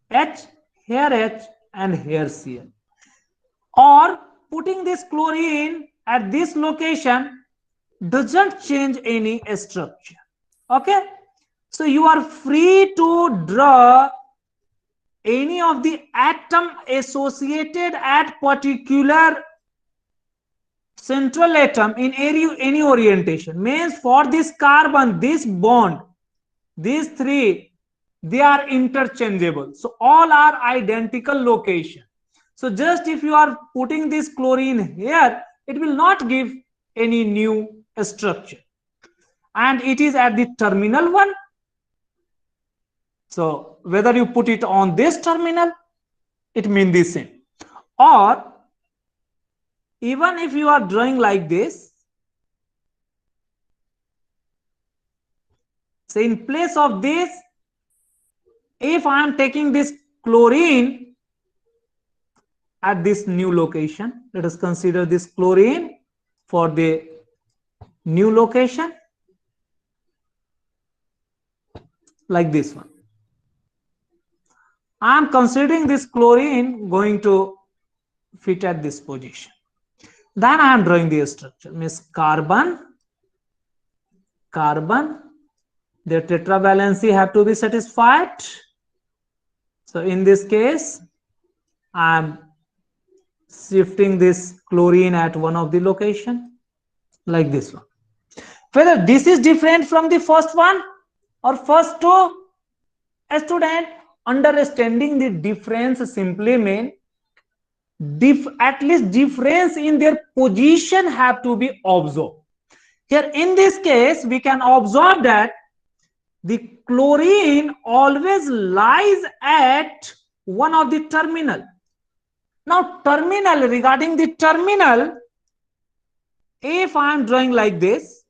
H, here H, and here Cl. Or putting this chlorine at this location doesn't change any structure. Okay, so you are free to draw any of the atom associated at particular central atom in any orientation. Means for this carbon, this bond, these 3, they are interchangeable, so all are identical location. So just if you are putting this chlorine here, it will not give any new structure, and it is at the terminal one. So whether you put it on this terminal, it means the same. Or even if you are drawing like this, so in place of this, if I am taking this chlorine at this new location, let us consider this chlorine for the new location, like this one. I am considering this chlorine going to fit at this position. Then I am drawing the structure, means carbon, carbon, their tetravalency have to be satisfied. So in this case, I am shifting this chlorine at one of the location, like this one. Whether this is different from the first one or first two, a student, understanding the difference simply mean at least difference in their position have to be observed. Here in this case, we can observe that the chlorine always lies at one of the terminal. Now terminal, regarding the terminal, if I am drawing like this,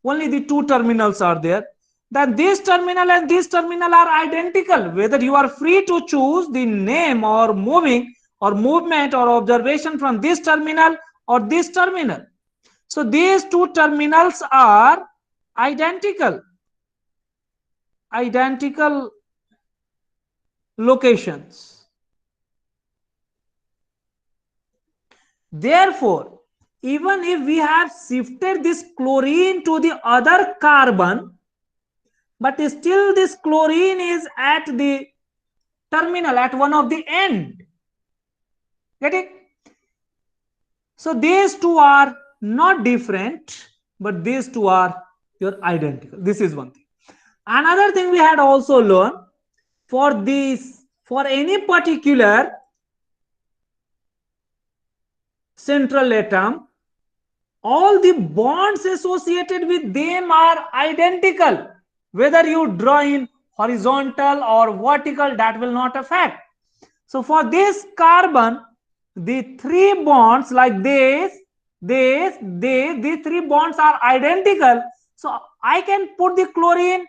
only the 2 terminals are there, then this terminal and this terminal are identical. Whether you are free to choose the name or moving or movement or observation from this terminal or this terminal. So these 2 terminals are identical locations. Therefore, even if we have shifted this chlorine to the other carbon, but still this chlorine is at the terminal, at one of the end. Get it? So these 2 are not different, but these 2 are your identical. This is one thing. Another thing we had also learned, for this, for any particular central atom, all the bonds associated with them are identical. Whether you draw in horizontal or vertical, that will not affect. So for this carbon, the three bonds like these three bonds are identical. So I can put the chlorine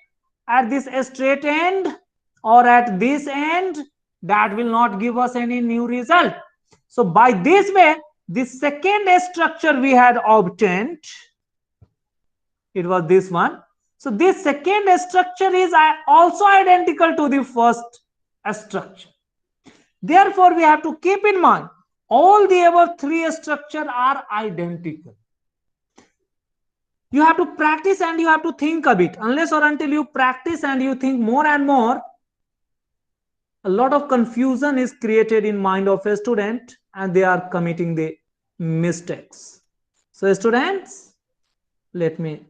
at this straight end or at this end. That will not give us any new result. So by this way, the second structure we had obtained, it was this one. So this second structure is also identical to the first structure. Therefore, we have to keep in mind all the above three structures are identical. You have to practice and you have to think a bit. Unless or until you practice and you think more and more, a lot of confusion is created in mind of a student and they are committing the mistakes. So students, let me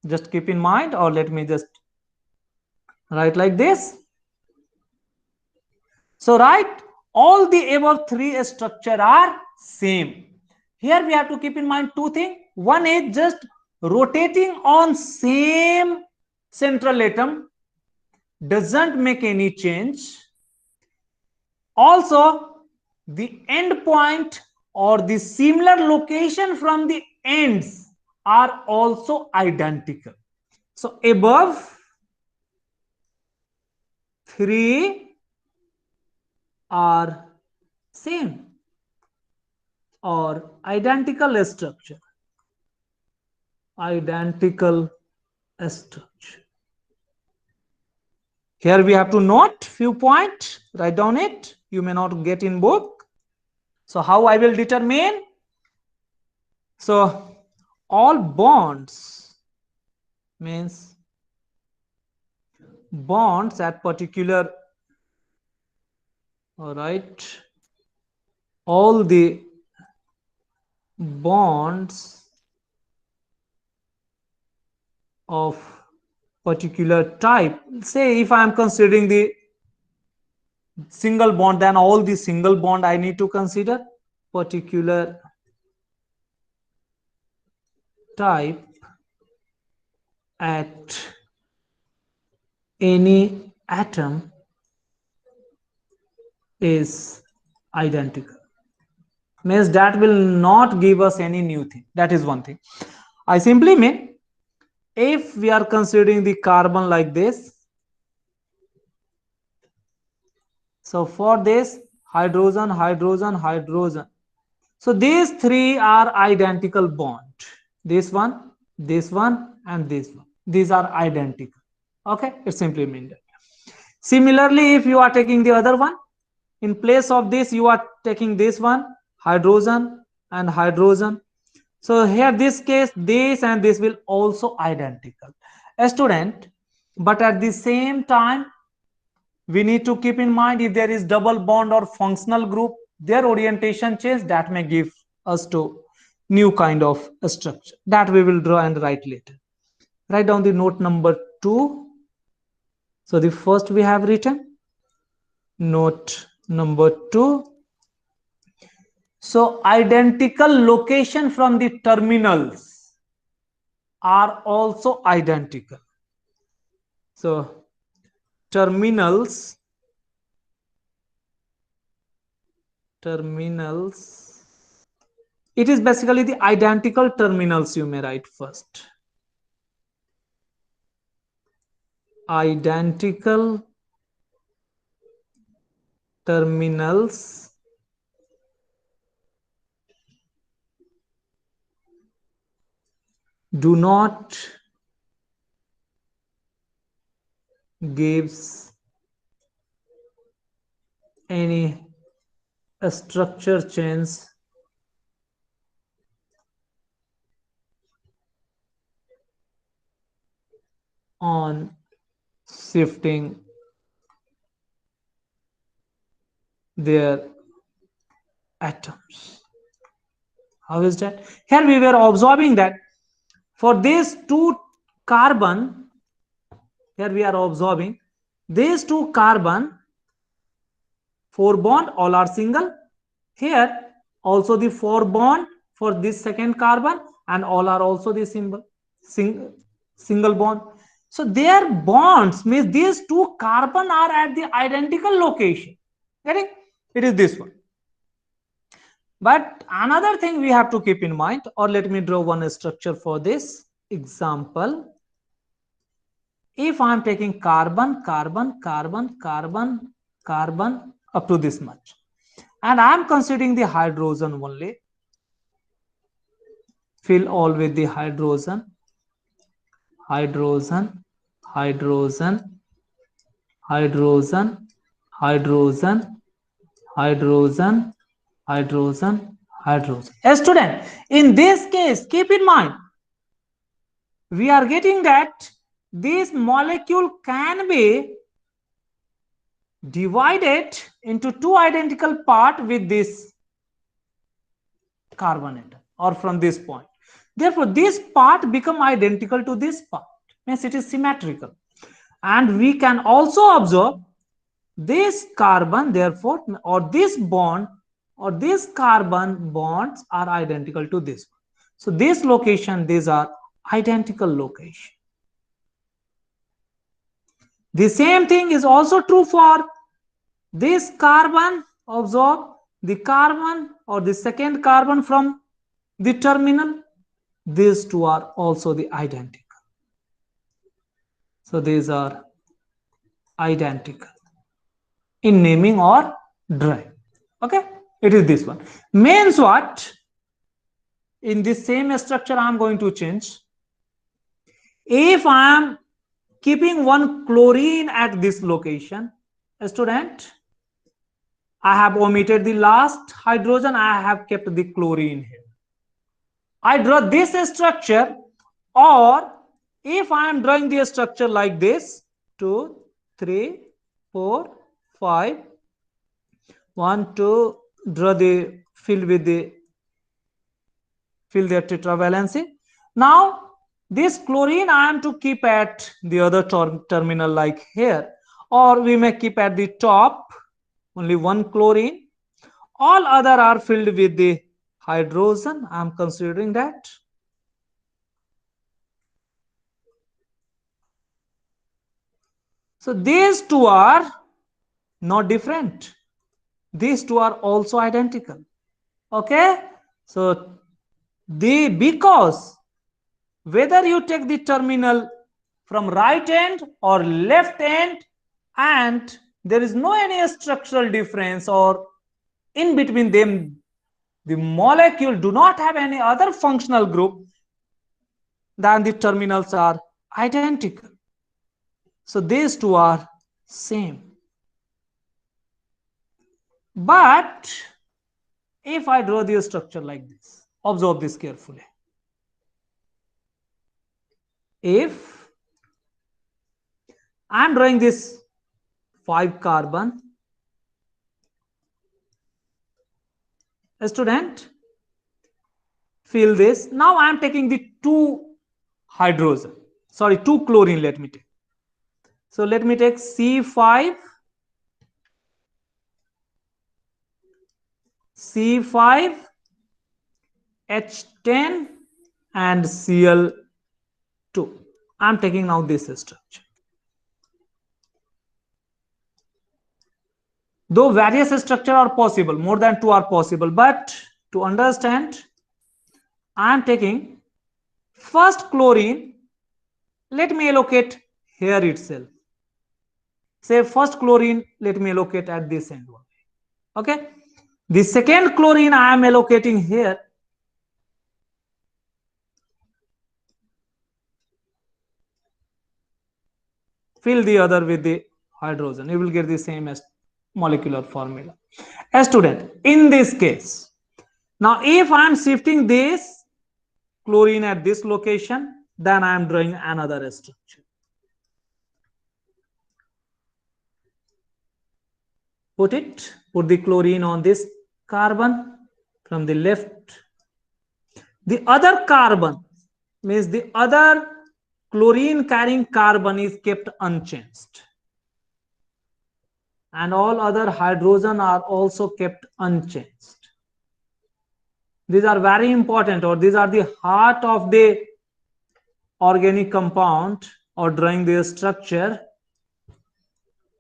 just keep in mind, or let me just write like this. So write all the above three structure are same. Here we have to keep in mind two things. One is just rotating on same central atom doesn't make any change. Also, the end point or the similar location from the ends are also identical. So above three are same or identical structure. Identical structure. Here we have to note few points, write down it. You may not get in book. So how I will determine? So all bonds means bonds at particular, all right, all the bonds of particular type. Say if I am considering the single bond, then all the single bond I need to consider particular type at any atom is identical. Means that will not give us any new thing. That is one thing. I simply mean if we are considering the carbon like this, so for this hydrogen, hydrogen, hydrogen, so these three are identical bond. This one, and this one. These are identical. Okay, it simply means that. Similarly, if you are taking the other one, in place of this, you are taking this one, hydrogen and hydrogen. So here, this case, this and this will also identical. A student, but at the same time, we need to keep in mind if there is double bond or functional group, their orientation change, that may give us to new kind of structure that we will draw and write later. Write down the note number 2. So the first we have written note number 2. So identical location from the terminals are also identical. So terminals it is basically the identical terminals. You may write first identical terminals do not gives any structure change on shifting their atoms. How is that? Here we were observing that for these two carbon, here we are observing these two carbon, 4 bond all are single. Here also the 4 bond for this second carbon and all are also the single bond. So their bonds means these two carbon are at the identical location. Getting? It is this one. But another thing we have to keep in mind, or let me draw one structure for this example. If I am taking carbon, carbon, carbon, carbon, carbon up to this much, and I am considering the hydrogen only, fill all with the hydrogen, hydrogen, hydrogen, hydrogen, hydrogen, hydrogen, hydrogen, hydrogen. A student, in this case, keep in mind, we are getting that this molecule can be divided into two identical parts with this carbon atom or from this point. Therefore, this part become identical to this part, means it is symmetrical. And we can also observe this carbon, therefore, or this bond or this carbon bonds are identical to this one. So this location, these are identical location. The same thing is also true for this carbon. Observe the carbon or the second carbon from the terminal. These two are also the identical. So these are identical in naming or drawing. Okay, it is this one. Means what? In this same structure, I am going to change. If I am keeping one chlorine at this location, a student, I have omitted the last hydrogen, I have kept the chlorine here. I draw this structure, or if I am drawing the structure like this, 2, 3, 4, 5, 1, 2, draw the fill with the fill their tetravalency. Now this chlorine I am to keep at the other terminal like here, or we may keep at the top only one chlorine. All other are filled with the hydrogen. I am considering that. So these two are not different. These two are also identical. Okay, so because whether you take the terminal from right end or left end, and there is no any structural difference, or in between them the molecule do not have any other functional group, then the terminals are identical. So these two are same. But if I draw the structure like this, observe this carefully. If I am drawing this 5 carbon, a student, feel this. Now I am taking the 2 hydrogen, sorry, 2 chlorine, let me take. So let me take C5, C5, H10 and Cl2. I am taking now this structure. Though various structures are possible, more than 2 are possible, but to understand, I am taking first chlorine. Let me allocate here itself. Say first chlorine, let me allocate at this end one. Okay. The second chlorine I am allocating here. Fill the other with the hydrogen. You will get the same as molecular formula. A student, in this case, now if I am shifting this chlorine at this location, then I am drawing another structure. Put the chlorine on this carbon from the left. The other carbon means the other chlorine carrying carbon is kept unchanged. And all other hydrogen are also kept unchanged. These are very important, or these are the heart of the organic compound or drawing the structure.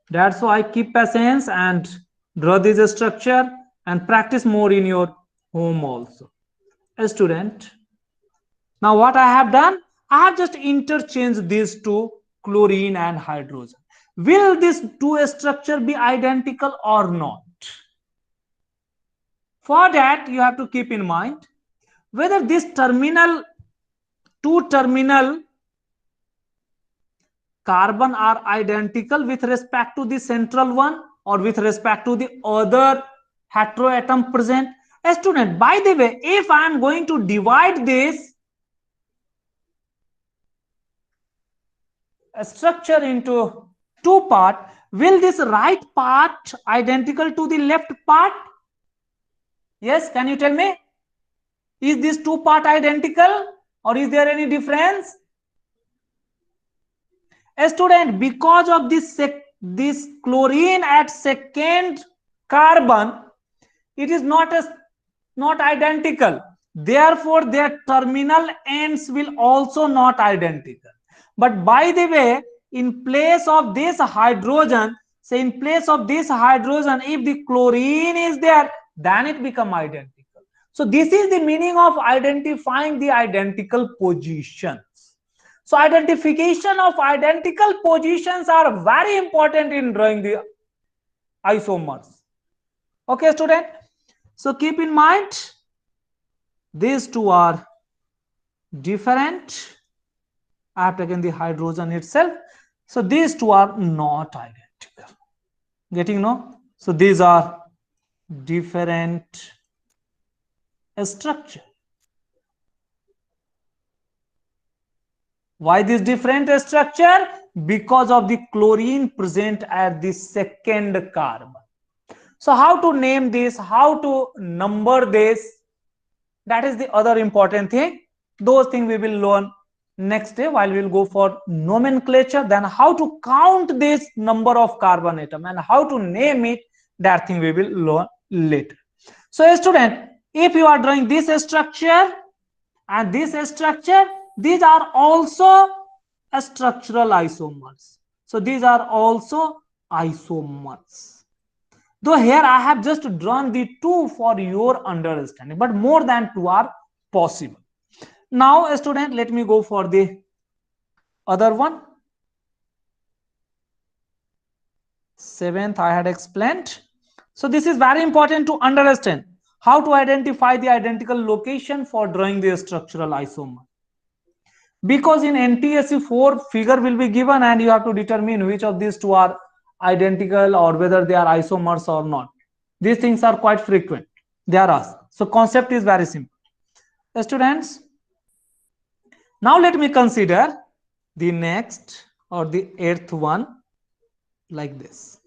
That's why keep patience and draw this structure and practice more in your home also. A student, now what I have done, I have just interchanged these two, chlorine and hydrogen. Will these two structure be identical or not? For that, you have to keep in mind whether this two terminal carbon are identical with respect to the central one or with respect to the other heteroatom present. A student, by the way, if I am going to divide this structure into two parts, will this right part identical to the left part? Yes, can you tell me? Is this two part identical or is there any difference? A student, because of this chlorine at second carbon, it is not identical. Therefore, their terminal ends will also not identical. But by the way, in place of this hydrogen, say in place of this hydrogen, if the chlorine is there, then it become identical. So this is the meaning of identifying the identical positions. So identification of identical positions are very important in drawing the isomers. Okay, student. So keep in mind, these two are different. I have taken the hydrogen itself. So these two are not identical. Getting no? So these are different structure. Why this different structure? Because of the chlorine present at the second carbon. So how to name this? How to number this? That is the other important thing. Those things we will learn next day while we will go for nomenclature. Then how to count this number of carbon atom and how to name it, that thing we will learn later. So student, if you are drawing this structure and this structure, these are also structural isomers. So these are also isomers. Though here I have just drawn the two for your understanding, but more than two are possible. Now, student, let me go for the other one. Seventh, I had explained. So this is very important to understand how to identify the identical location for drawing the structural isomer. Because in NTSE 4 figure will be given and you have to determine which of these two are identical or whether they are isomers or not. These things are quite frequent. They are asked. So concept is very simple. Students, now let me consider the next or the eighth one like this.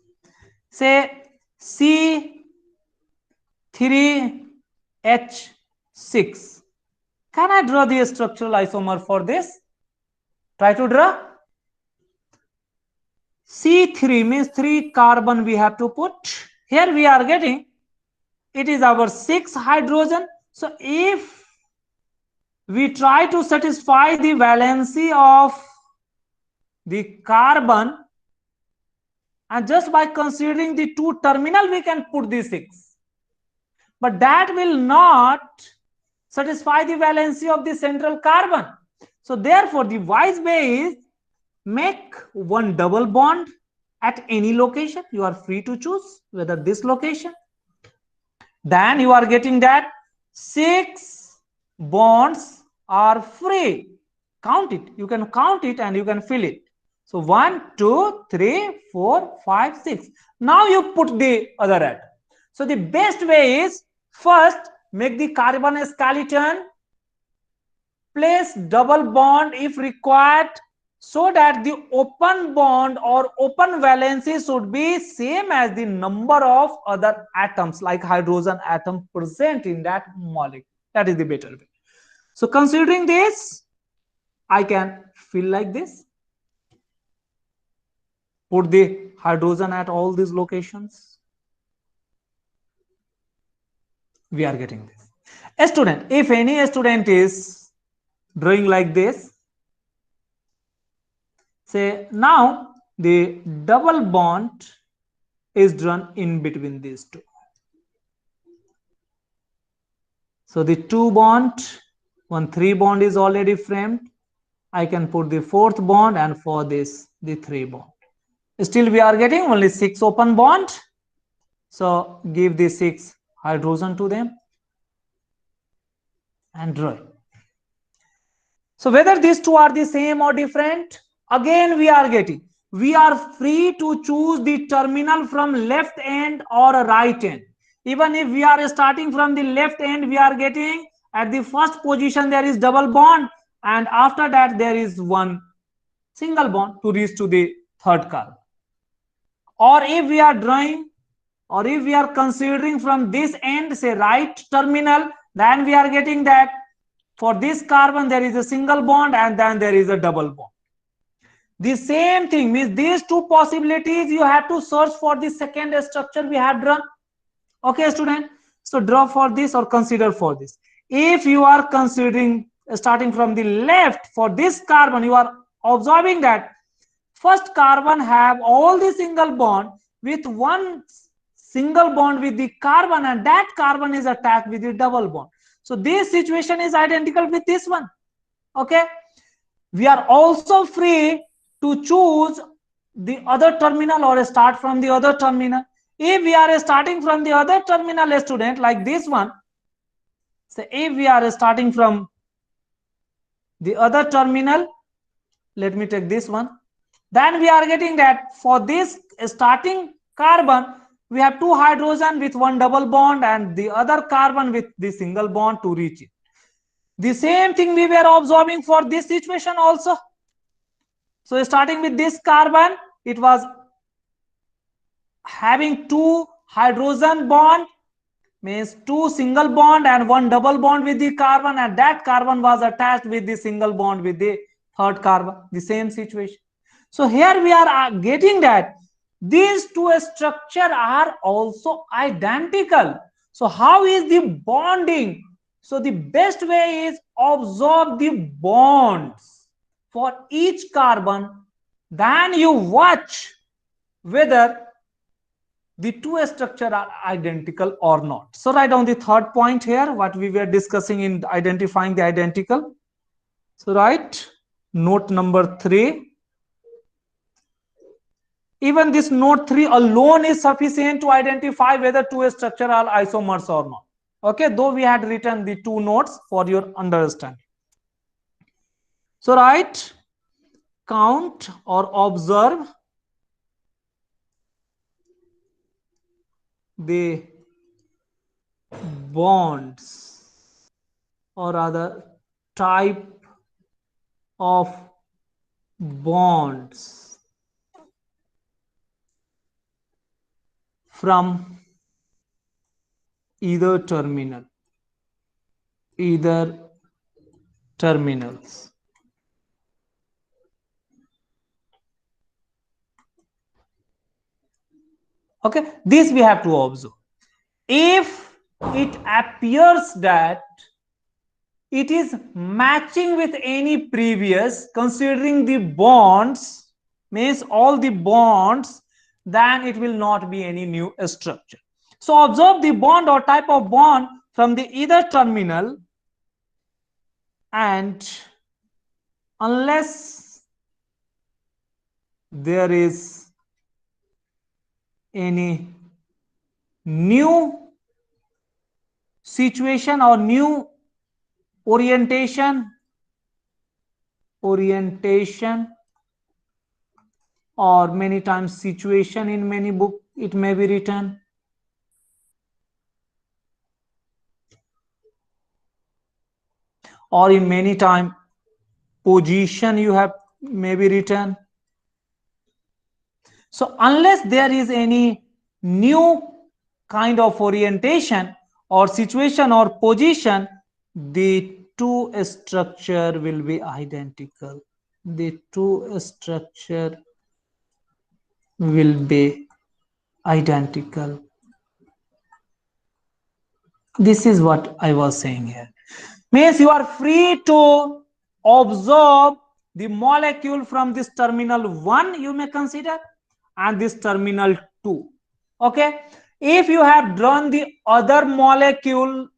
Say C3H6. Can I draw the structural isomer for this? Try to draw. C3 means 3 carbon we have to put. Here we are getting, it is our 6 hydrogen. So if we try to satisfy the valency of the carbon, and just by considering the 2 terminal, we can put the 6. But that will not satisfy the valency of the central carbon. So therefore, the wise way is make one double bond at any location. You are free to choose whether this location. Then you are getting that 6 bonds are free. Count it. You can count it and you can fill it. So 1, 2, 3, 4, 5, 6. Now you put the other atom. So the best way is first make the carbon skeleton, place double bond if required, so that the open bond or open valency should be same as the number of other atoms like hydrogen atom present in that molecule. That is the better way. So considering this, I can fill like this. Put the hydrogen at all these locations. We are getting this. A student, if any student is drawing like this, say now the double bond is drawn in between these two. So the 2 bond, 1 3 bond is already framed. I can put the 4th bond, and for this the 3 bond. Still we are getting only 6 open bond. So give the 6 hydrogen to them and draw. So whether these two are the same or different, again we are free to choose the terminal from left end or right end. Even if we are starting from the left end, we are getting at the first position there is double bond, and after that there is one single bond to reach to the third carbon. Or if we are drawing, or if we are considering from this end, say right terminal, then we are getting that for this carbon there is a single bond and then there is a double bond. The same thing means these two possibilities you have to search for the second structure we have drawn. Okay, student. So draw for this or consider for this. If you are considering starting from the left for this carbon, you are observing that first carbon have all the single bond with one single bond with the carbon, and that carbon is attached with the double bond. So this situation is identical with this one. Okay, we are also free to choose the other terminal or start from the other terminal. If we are starting from the other terminal, student, like this one, so if we are starting from the other terminal, let me take this one, then we are getting that for this starting carbon we have 2 hydrogen with one double bond and the other carbon with the single bond to reach it. The same thing we were observing for this situation also. So starting with this carbon, it was having 2 hydrogen bond, means 2 single bond and one double bond with the carbon, and that carbon was attached with the single bond with the third carbon. The same situation. So here we are getting that these two structures are also identical. So how is the bonding? So the best way is observe the bonds for each carbon, then you watch whether the two structures are identical or not. So write down the third point here, what we were discussing in identifying the identical. So write note number 3. Even this note 3 alone is sufficient to identify whether two structures are isomers or not. Okay, though we had written the 2 notes for your understanding. So write count or observe the bonds or rather type of bonds from either terminals. Okay, this we have to observe. If it appears that it is matching with any previous, considering the bonds, means all the bonds, then it will not be any new structure. So observe the bond or type of bond from the either terminal, and unless there is any new situation or new orientation or many times situation, in many book it may be written, or in many time position you have maybe written. So unless there is any new kind of orientation or situation or position, the two structure will be identical. The two structure will be identical. This is what I was saying here. Means you are free to observe the molecule from this terminal 1, you may consider, and this terminal 2. Okay. If you have drawn the other molecule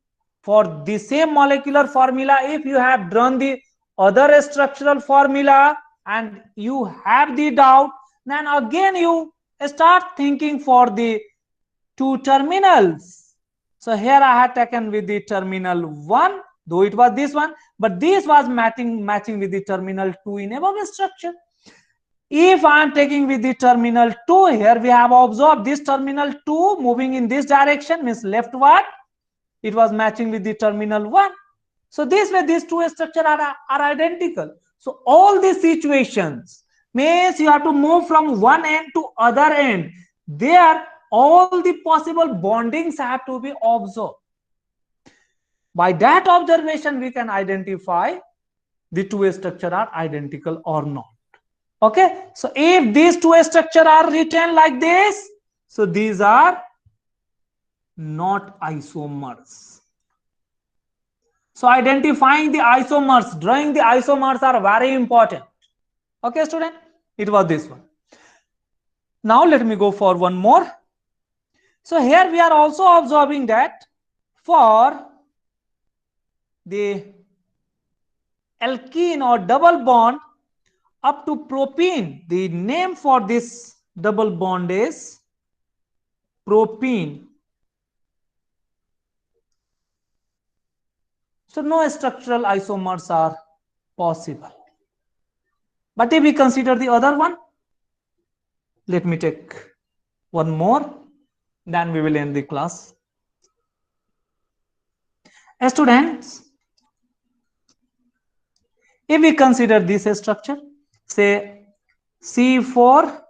for the same molecular formula, if you have drawn the other structural formula and you have the doubt, then again you start thinking for the two terminals. So here I had taken with the terminal 1, though it was this one, but this was matching with the terminal 2 in above structure. If I am taking with the terminal 2, here we have observed this terminal 2 moving in this direction, means leftward. It was matching with the terminal 1. So this way these two structures are identical. So all these situations means you have to move from one end to other end. There all the possible bondings have to be observed. By that observation we can identify the two structures are identical or not. Okay, so if these two structures are written like this, so these are not isomers. So identifying the isomers, drawing the isomers are very important. Okay, student, it was this one. Now let me go for one more. So here we are also observing that for the alkene or double bond up to propene, the name for this double bond is propene. So no structural isomers are possible. But if we consider the other one, let me take one more, then we will end the class. Students, if we consider this structure, say C4H8,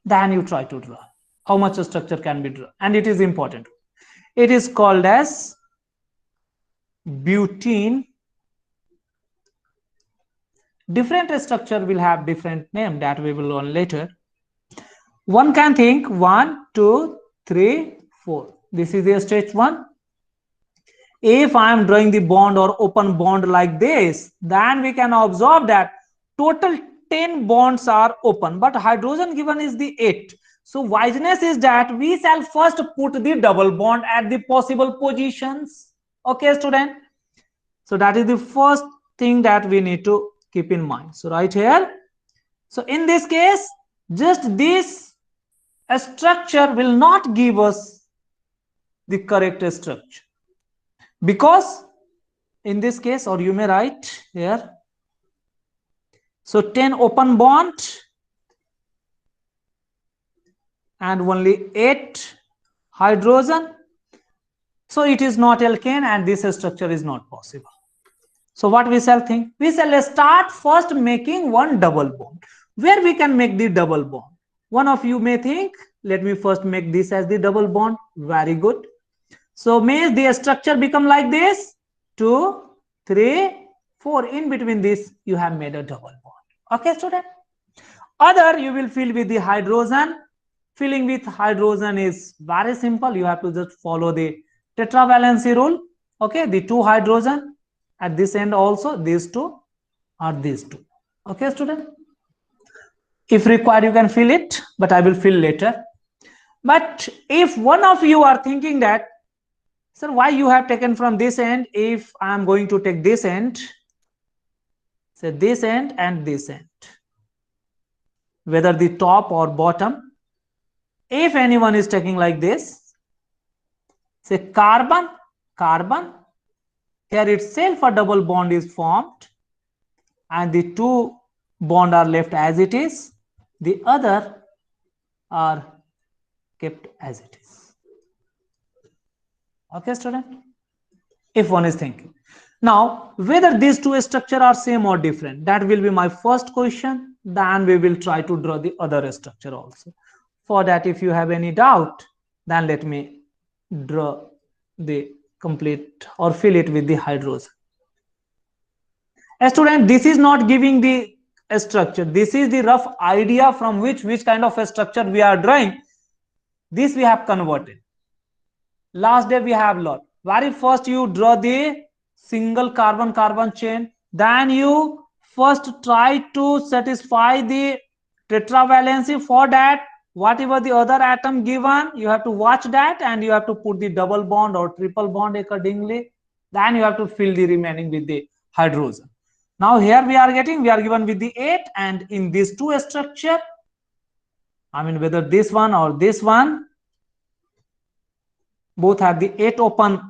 then you try to draw how much structure can be drawn, and it is important. It is called as butene. Different structure will have different name that we will learn later. One can think 1, 2, 3, 4. This is the stage 1. If I am drawing the bond or open bond like this, then we can observe that total 10 bonds are open, but hydrogen given is the 8. So wiseness is that we shall first put the double bond at the possible positions. Okay, student. So that is the first thing that we need to keep in mind. So right here. So in this case, just this structure will not give us the correct structure, because in this case, or you may write here, so 10 open bond and only 8 hydrogen. So it is not alkane and this structure is not possible. So what we shall think? We shall start first making one double bond. Where we can make the double bond? One of you may think, let me first make this as the double bond. Very good. So may the structure become like this, 2, 3, 4. In between this, you have made a double bond. Okay, student? Other, you will fill with the hydrogen. Filling with hydrogen is very simple. You have to just follow the tetravalency rule. Okay, the 2 hydrogen at this end also, these 2 are these 2. Okay, student? If required, you can fill it, but I will fill later. But if one of you are thinking that, sir, why you have taken from this end? If I am going to take this end, say this end and this end, whether the top or bottom, if anyone is taking like this, say carbon, carbon, here itself a double bond is formed and the 2 bonds are left as it is, the other are kept as it is. Okay, student? If one is thinking. Now, whether these two structures are same or different, that will be my first question. Then we will try to draw the other structure also. For that, if you have any doubt, then let me draw the complete or fill it with the hydrogen. A student, this is not giving the structure. This is the rough idea from which kind of a structure we are drawing. This we have converted. Last day we have learned. Very first you draw the single carbon-carbon chain. Then you first try to satisfy the tetravalency. For that, whatever the other atom given, you have to watch that and you have to put the double bond or triple bond accordingly. Then you have to fill the remaining with the hydrogen. Now here we are given with the 8, and in these two structure, I mean whether this one or this one, both have the 8 open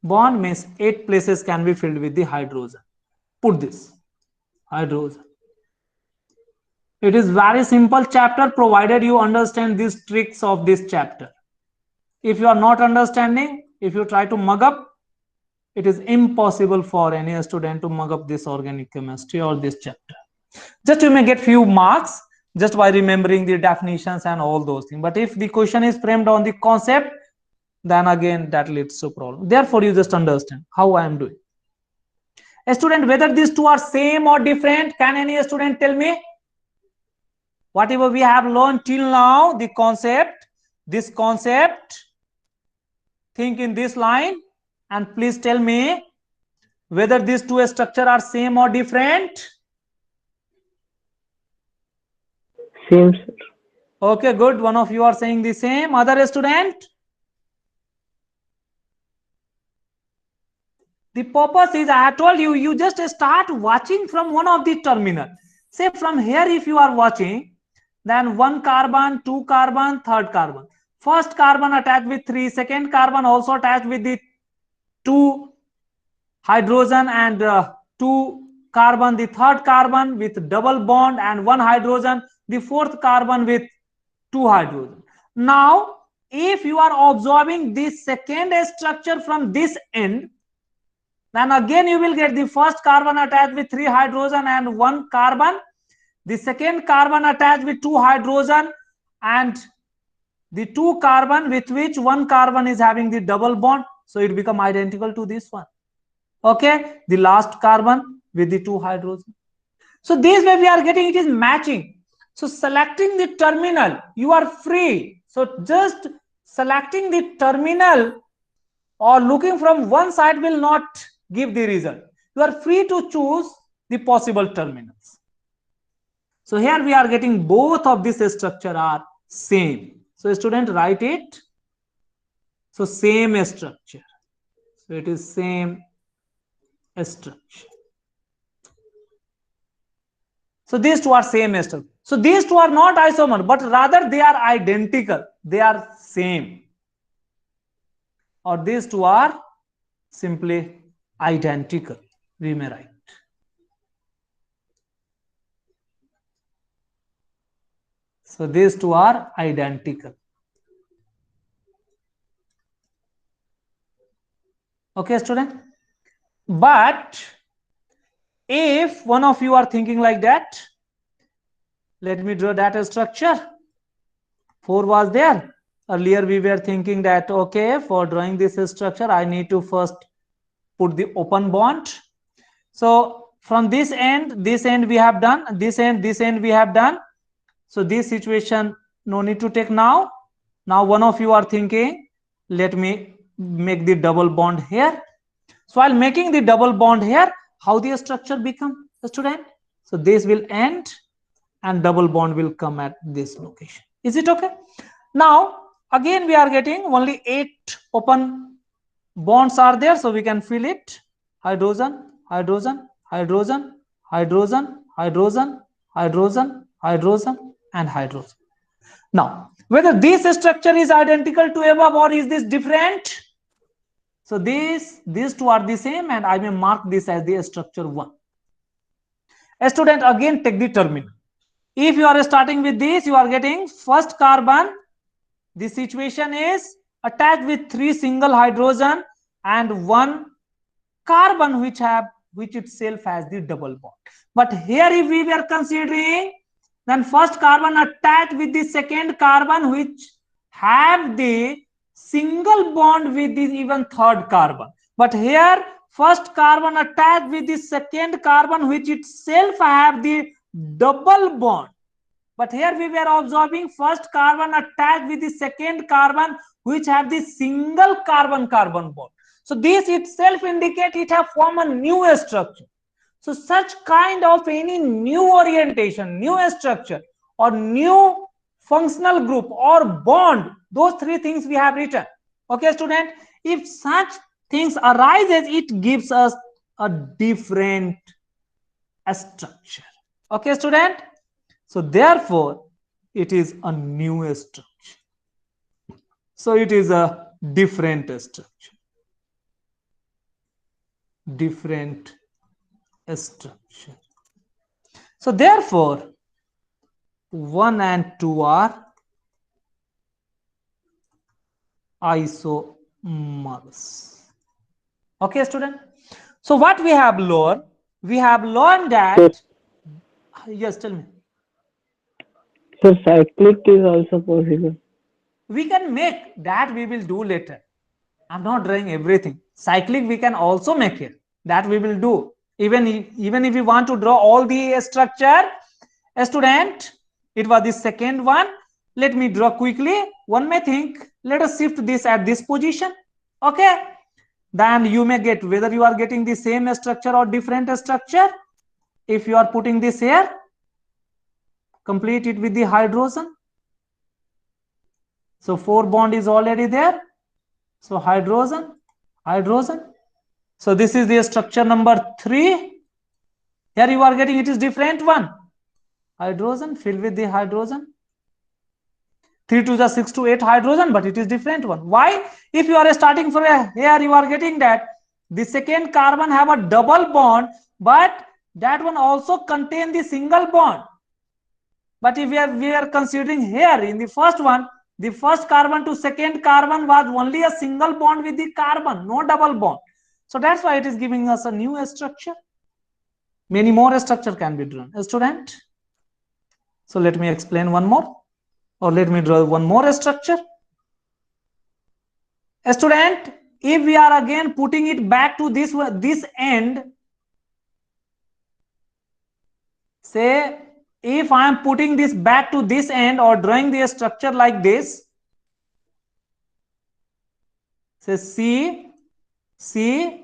bond, means 8 places can be filled with the hydrogen. Put this hydrogen. It is very simple chapter, provided you understand these tricks of this chapter. If you are not understanding, if you try to mug up, it is impossible for any student to mug up this organic chemistry or this chapter. Just you may get few marks just by remembering the definitions and all those things. But if the question is framed on the concept, then again that leads to problem. Therefore, you just understand how I am doing. A student, whether these two are same or different, can any student tell me? Whatever we have learned till now, the concept, this concept, think in this line, and please tell me whether these two structures are same or different. Same, sir. Okay, good. One of you are saying the same. Other student? The purpose is, I have told you, you just start watching from one of the terminal. Say from here, if you are watching, then 1 carbon, 2 carbon, 3rd carbon. First carbon attached with 3, second carbon also attached with the 2 hydrogen and 2 carbon, the 3rd carbon with double bond and 1 hydrogen, the 4th carbon with 2 hydrogen. Now, if you are observing this second structure from this end, then again you will get the first carbon attached with 3 hydrogen and 1 carbon, the second carbon attached with 2 hydrogen, and the 2 carbon with which 1 carbon is having the double bond, so it become identical to this one. Okay, the last carbon with the 2 hydrogen. So this way we are getting, it is matching. So selecting the terminal, you are free. So just selecting the terminal or looking from one side will not give the result. You are free to choose the possible terminals. So here we are getting both of this structure are same. So student, write it. So same structure. So it is same structure. So these two are same structure. So these two are not isomer, but rather they are identical. They are same. Or these two are simply identical. We may write. So these two are identical. Okay, student? But if one of you are thinking like that, let me draw that structure. 4 was there. Earlier we were thinking that, okay, for drawing this structure, I need to first put the open bond. So from this end we have done, this end we have done. So this situation, no need to take now. Now one of you are thinking, let me make the double bond here. So while making the double bond here, how the structure become, student? So this will end and double bond will come at this location. Is it okay? Now again we are getting only 8 open bonds are there, so we can fill it. Hydrogen, hydrogen, hydrogen, hydrogen, hydrogen, hydrogen, hydrogen, and hydrogen. Now whether this structure is identical to above or is this different? So these two are the same, and I may mark this as the structure 1. A student, again take the terminal. If you are starting with this, you are getting first carbon. The situation is attached with 3 single hydrogen and 1 carbon which itself has the double bond. But here if we were considering, then first carbon attached with the second carbon which have the single bond with the even 3rd carbon. But here first carbon attached with the second carbon which itself have the double bond. But here we were observing first carbon attached with the second carbon, which have the single carbon-carbon bond. So this itself indicates it have formed a new structure. So such kind of any new orientation, new structure, or new functional group or bond, those three things we have written. Okay, student, if such things arises, it gives us a different structure. Okay, student. So therefore, it is a new structure. So it is a different structure. Different structure. So therefore, 1 and 2 are isomers. Okay, student. So what we have learned? We have learned that. Yes, tell me. So cyclic is also possible. We can make that, we will do later. I'm not drawing everything. Cyclic we can also make it. That we will do. Even if we want to draw all the structure, a student, it was the second one. Let me draw quickly. One may think, let us shift this at this position. Okay. Then you may get whether you are getting the same structure or different structure. If you are putting this here, complete it with the hydrogen. So 4 bond is already there. So hydrogen. So this is the structure number 3. Here you are getting it is different one. Hydrogen, fill with the hydrogen. 3 to the 6 to 8 hydrogen, but it is different one. Why? If you are starting from here, you are getting that the second carbon have a double bond, but that one also contain the single bond. But if we are considering here in the first one, the first carbon to second carbon was only a single bond with the carbon, no double bond. So that's why it is giving us a new structure. Many more structure can be drawn. A student. So let me explain one more, or let me draw one more structure. A student, if we are again putting it back to this end, say if I am putting this back to this end or drawing the structure like this, say C,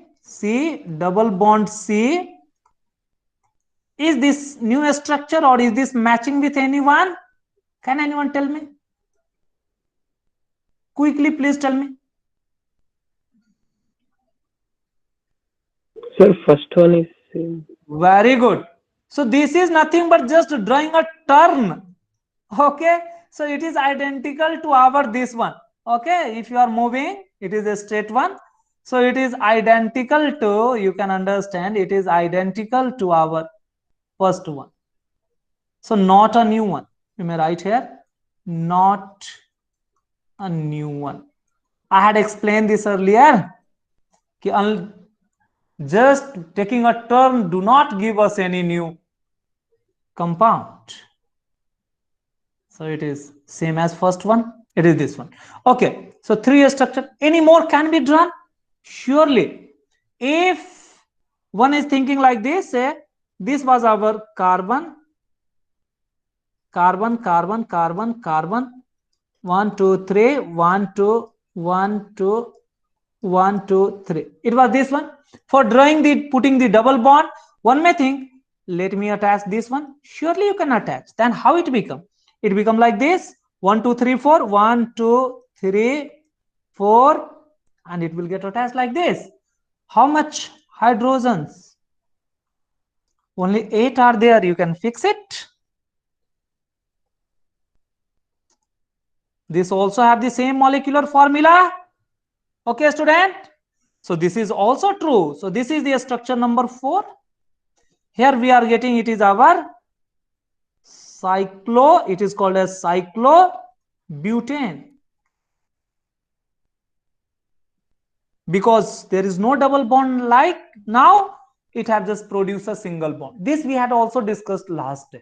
double bond C. Is this new structure or is this matching with anyone? Can anyone tell me? Quickly, please tell me. Sir, first one is same. Very good. So this is nothing but just drawing a turn. Okay. So it is identical to our this one. Okay. If you are moving, it is a straight one. So it is identical to, you can understand, it is identical to our first one. So not a new one. You may write here, not a new one. I had explained this earlier. Just taking a turn do not give us any new compound. So it is same as first one. It is this one. Okay. So 3 structure. Any more can be drawn? Surely. If one is thinking like this, say this was our carbon. 1, 2, 3. 1, 2, 1, 2, 1, 2, 3. It was this one. For drawing the putting the double bond, one may think, let me attach this one. Surely you can attach. Then how it become? It become like this. 1, 2, 3, 4. 1, 2, 3, 4, and it will get attached like this. How much hydrogens? Only 8 are there. You can fix it. This also have the same molecular formula. Okay, student. So this is also true. So this is the structure number 4. Here we are getting it is our cyclo. It is called as cyclobutane. Because there is no double bond like now, it has just produced a single bond. This we had also discussed last day.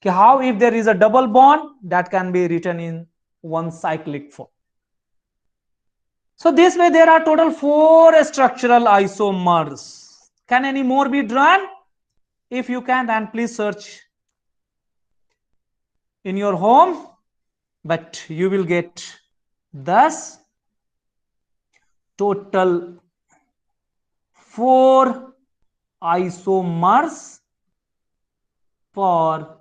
Okay, how if there is a double bond, that can be written in one cyclic form. So this way there are total 4 structural isomers. Can any more be drawn? If you can, then please search. in your home, but you will get thus total 4 isomers for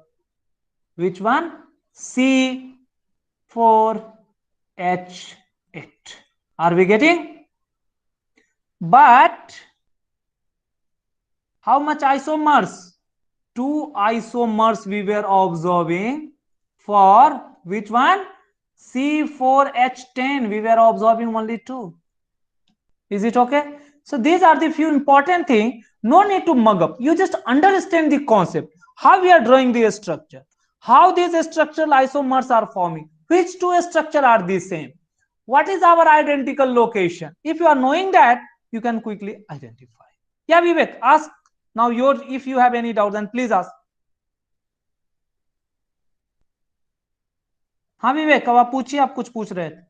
which one? C4H8. Are we getting? But how much isomers? 2 isomers we were observing for which one? C4H10. We were observing only 2. Is it okay? So these are the few important things. No need to mug up. You just understand the concept. How we are drawing the structure. How these structural isomers are forming. Which two structures are the same? What is our identical location? If you are knowing that, you can quickly identify. Yeah, Vivek, ask. Now, if you have any doubt, then please ask. हाँ विवेक, अब आप पूछिए, आप कुछ पूछ रहे थे.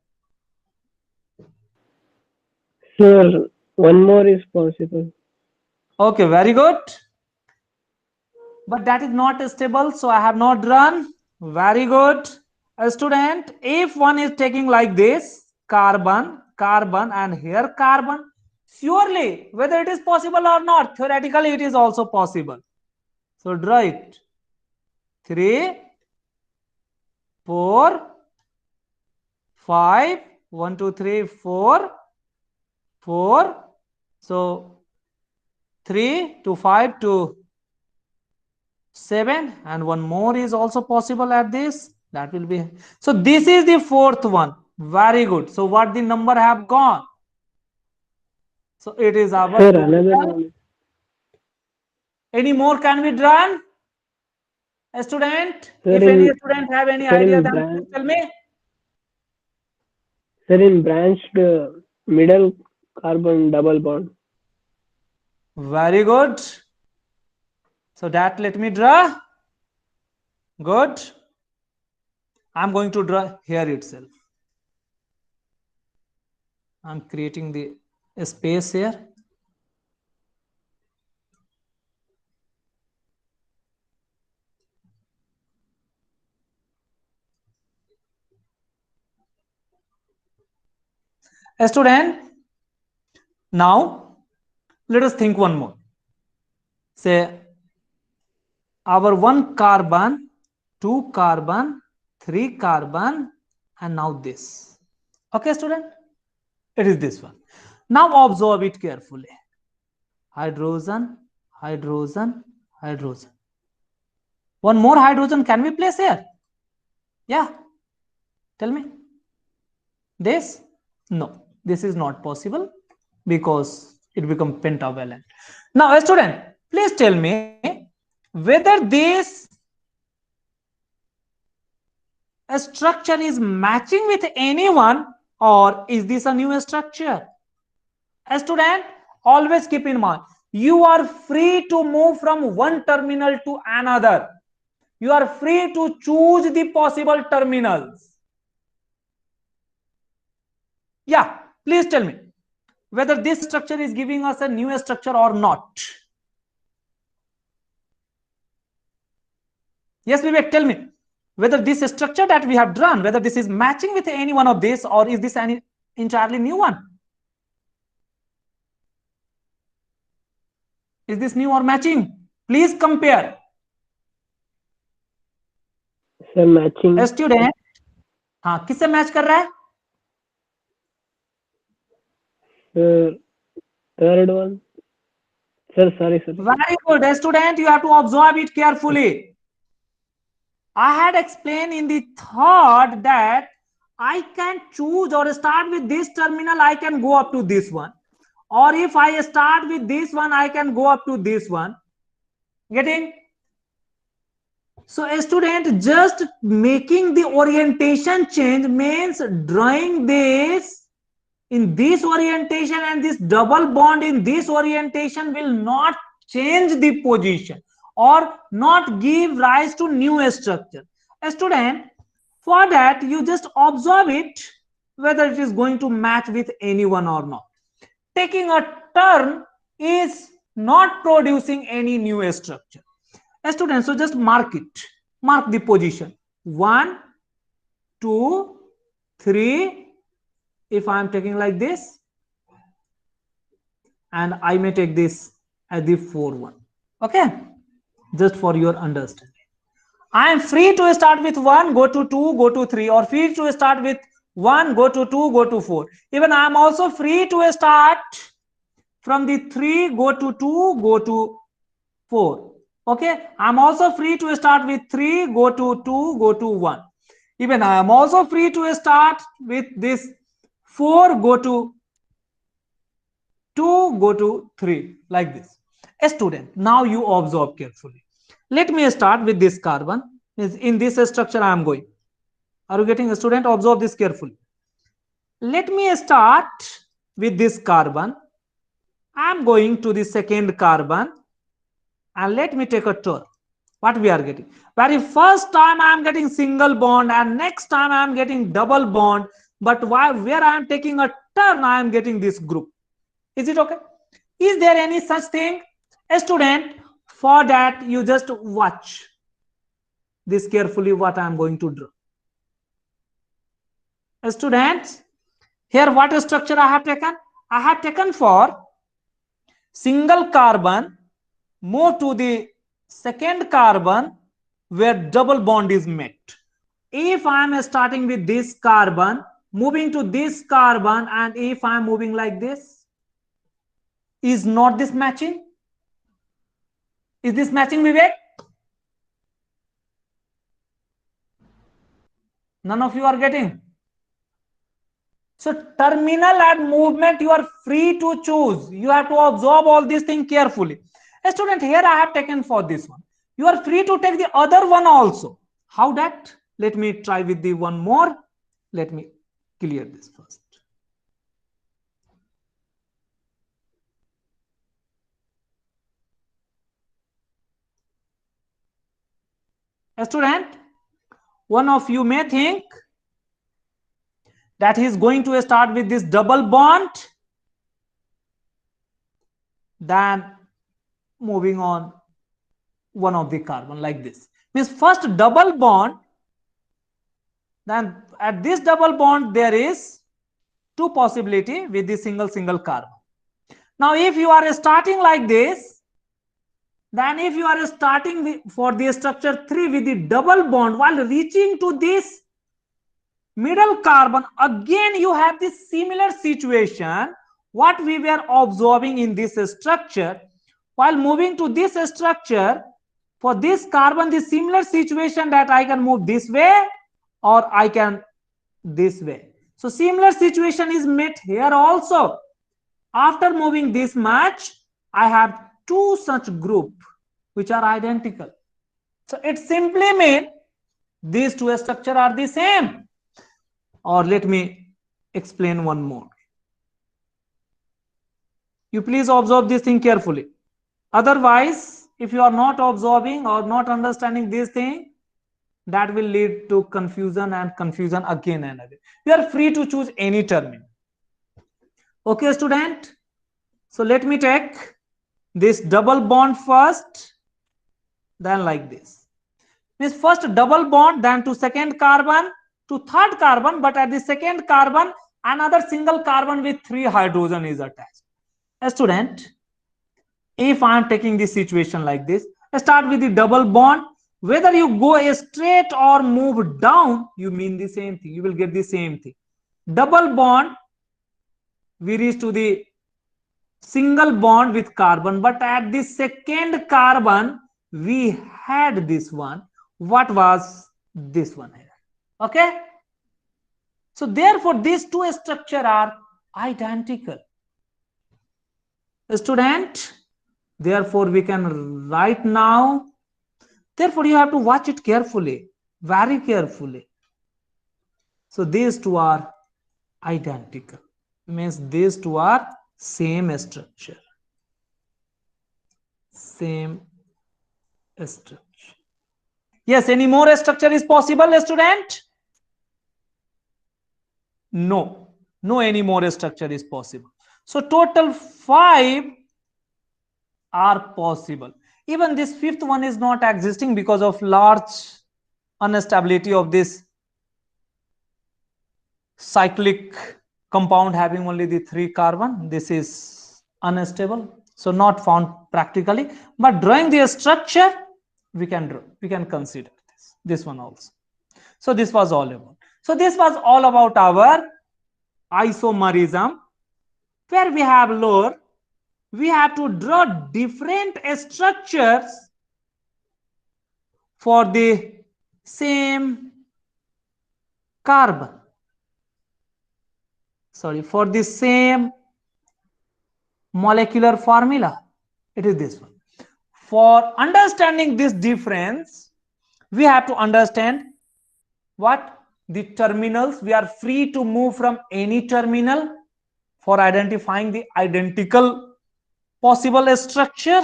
Sir, one more is possible. Okay, very good. But that is not stable, so I have not drawn. Very good. A student, if one is taking like this, carbon, carbon, and here carbon, surely whether it is possible or not, theoretically it is also possible. So draw it. 3, 4, 5, 1, 2, 3, 4, 4. So 3 to 5 to 7, and one more is also possible at this. That will be. So this is the fourth one. Very good. So what the number have gone? So it is our. Sir, another one. Any more can be drawn? A student? Sir, if any student have any idea, then please tell me. Sir, in branched middle carbon double bond. Very good. So that let me draw. Good. I'm going to draw here itself. I'm creating the space here. A student, now let us think one more. Say our 1 carbon, 2 carbon, 3 carbon, and now this. Okay, student? It is this one. Now observe it carefully. Hydrogen, hydrogen, hydrogen. One more hydrogen can we place here? Yeah. Tell me. This? No. This is not possible because it becomes pentavalent. Now, a student, please tell me whether this structure is matching with anyone or is this a new structure? A student, always keep in mind, you are free to move from one terminal to another. You are free to choose the possible terminals. Yeah, please tell me whether this structure is giving us a new structure or not. Yes, Vivek, tell me whether this structure that we have drawn, whether this is matching with any one of this or is this an entirely new one? Is this new or matching? Please compare. Sir, matching. A student, हाँ किससे match कर रहा है? Sir, third one. Sir, sorry, sir. Very good. A student, you have to observe it carefully. I had explained in the third that I can choose or start with this terminal, I can go up to this one. Or if I start with this one, I can go up to this one. Getting? So a student, just making the orientation change means drawing this in this orientation and this double bond in this orientation will not change the position or not give rise to new structure. A student, for that you just observe it whether it is going to match with anyone or not. Taking a turn is not producing any new structure. A student, so just mark it, mark the position. 1, 2, 3. If I am taking like this, and I may take this as the 4 one. Okay, just for your understanding. I am free to start with 1, go to 2, go to 3, or free to start with 1, go to 2, go to 4. Even I am also free to start from the 3, go to 2, go to 4. Okay, I am also free to start with 3, go to 2, go to 1. Even I am also free to start with this 4, go to 2, go to 3, like this. A student, now you observe carefully. Let me start with this carbon. In this structure I am going. Are you getting a student? Observe this carefully. Let me start with this carbon. I am going to the second carbon, and let me take a turn. What we are getting? Very first time I am getting single bond, and next time I am getting double bond. But where I am taking a turn, I am getting this group. Is it okay? Is there any such thing? A student, for that you just watch this carefully what I am going to draw. A student, here what structure I have taken? I have taken for single carbon move to the second carbon where double bond is met. If I am starting with this carbon, moving to this carbon, and if I am moving like this, is not this matching? Is this matching, Vivek? None of you are getting. So terminal and movement you are free to choose. You have to observe all these things carefully. A student, here I have taken for this one. You are free to take the other one also. How that? Let me try with the one more. Let me clear this first. A student, one of you may think that he is going to start with this double bond, then moving on one of the carbon like this. Means first double bond, then at this double bond there is two possibility with the single carbon. Now if you are starting like this, then if you are starting for the structure 3 with the double bond, while reaching to this middle carbon, again you have this similar situation what we were observing in this structure. While moving to this structure, for this carbon, the similar situation that I can move this way or I can this way. So similar situation is met here also. After moving this much, I have two such group which are identical. So it simply means these two structures are the same. Or let me explain one more. You please observe this thing carefully. Otherwise, if you are not observing or not understanding this thing, that will lead to confusion and confusion again and again. You are free to choose any terminal. Okay, student? So let me take this double bond first, then like this. Means first double bond, then to second carbon, to third carbon, but at the second carbon, another single carbon with 3 hydrogen is attached. A student, if I am taking this situation like this, I start with the double bond. Whether you go straight or move down, you mean the same thing. You will get the same thing. Double bond, we reach to the single bond with carbon, but at the second carbon, we had this one. What was this one here? Okay. So therefore, these two structures are identical. Student, therefore we can write now. Therefore you have to watch it carefully, very carefully. So these two are identical, means these two are same structure, same structure. Yes, any more structure is possible, student? No, no any more structure is possible. So total 5 are possible. Even this fifth one is not existing because of large unstability of this cyclic compound having only the 3 carbon. This is unstable, so not found practically, but drawing the structure we can draw, we can consider this one also. So this was all about. So this was all about our isomerism, where we have learned we have to draw different structures for the same carbon. Sorry, for the same molecular formula. It is this one. For understanding this difference, we have to understand what the terminals. We are free to move from any terminal for identifying the identical possible structure.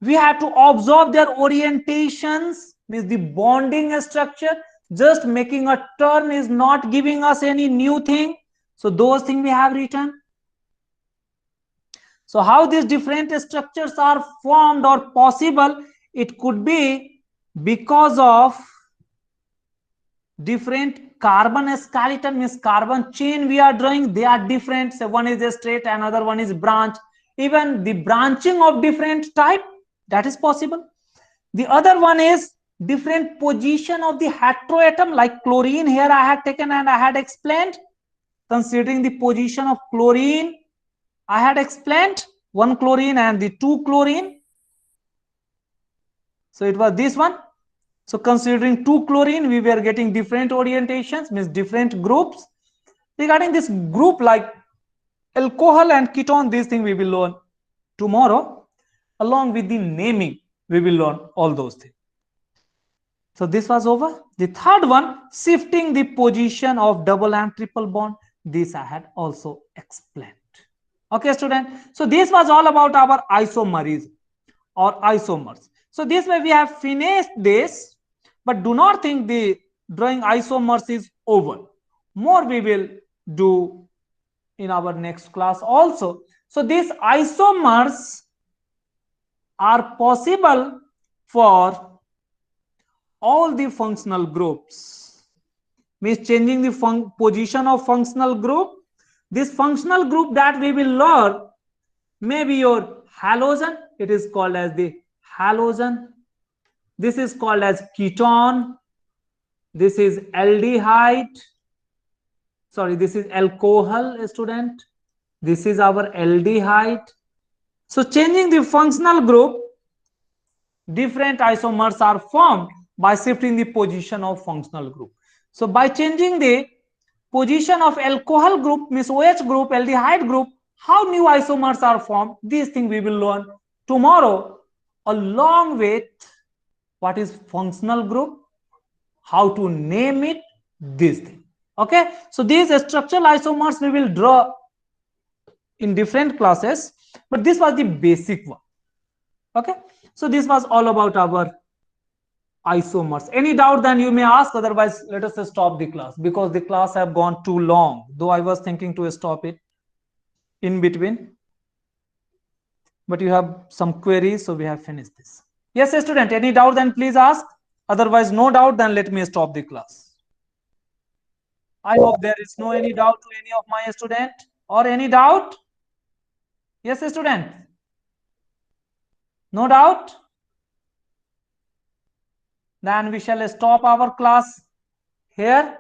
We have to observe their orientations, means the bonding structure. Just making a turn is not giving us any new thing. So those things we have written. So how these different structures are formed or possible, it could be because of different carbon skeleton, means carbon chain we are drawing, they are different. So one is a straight, another one is branch. Even the branching of different type, that is possible. The other one is different position of the heteroatom, like chlorine here I had taken and I had explained. Considering the position of chlorine, I had explained 1 chlorine and the 2 chlorine. So it was this one. So considering 2 chlorine, we were getting different orientations, means different groups. Regarding this group like alcohol and ketone, this thing we will learn tomorrow. Along with the naming, we will learn all those things. So this was over. The third one, shifting the position of double and triple bond. This I had also explained. Okay, student. So this was all about our isomerism or isomers. So this way we have finished this, but do not think the drawing isomers is over. More we will do in our next class also. So these isomers are possible for all the functional groups, means changing the position of functional group. This functional group that we will learn may be your halogen, it is called as the halogen. This is called as ketone. This is aldehyde. Sorry, this is alcohol, student. This is our aldehyde. So changing the functional group, different isomers are formed by shifting the position of functional group. So by changing the position of alcohol group, means OH group, aldehyde group, how new isomers are formed, these things we will learn tomorrow, along with what is functional group, how to name it, this thing. Okay, so these structural isomers we will draw in different classes, but this was the basic one. Okay, so this was all about our isomers. Any doubt, then you may ask, otherwise let us stop the class, because the class have gone too long, though I was thinking to stop it in between, but you have some queries, so we have finished this. Yes, student, any doubt, then please ask. Otherwise, no doubt, then let me stop the class. I hope there is no any doubt to any of my student, or any doubt. Yes, student, no doubt. Then we shall stop our class here.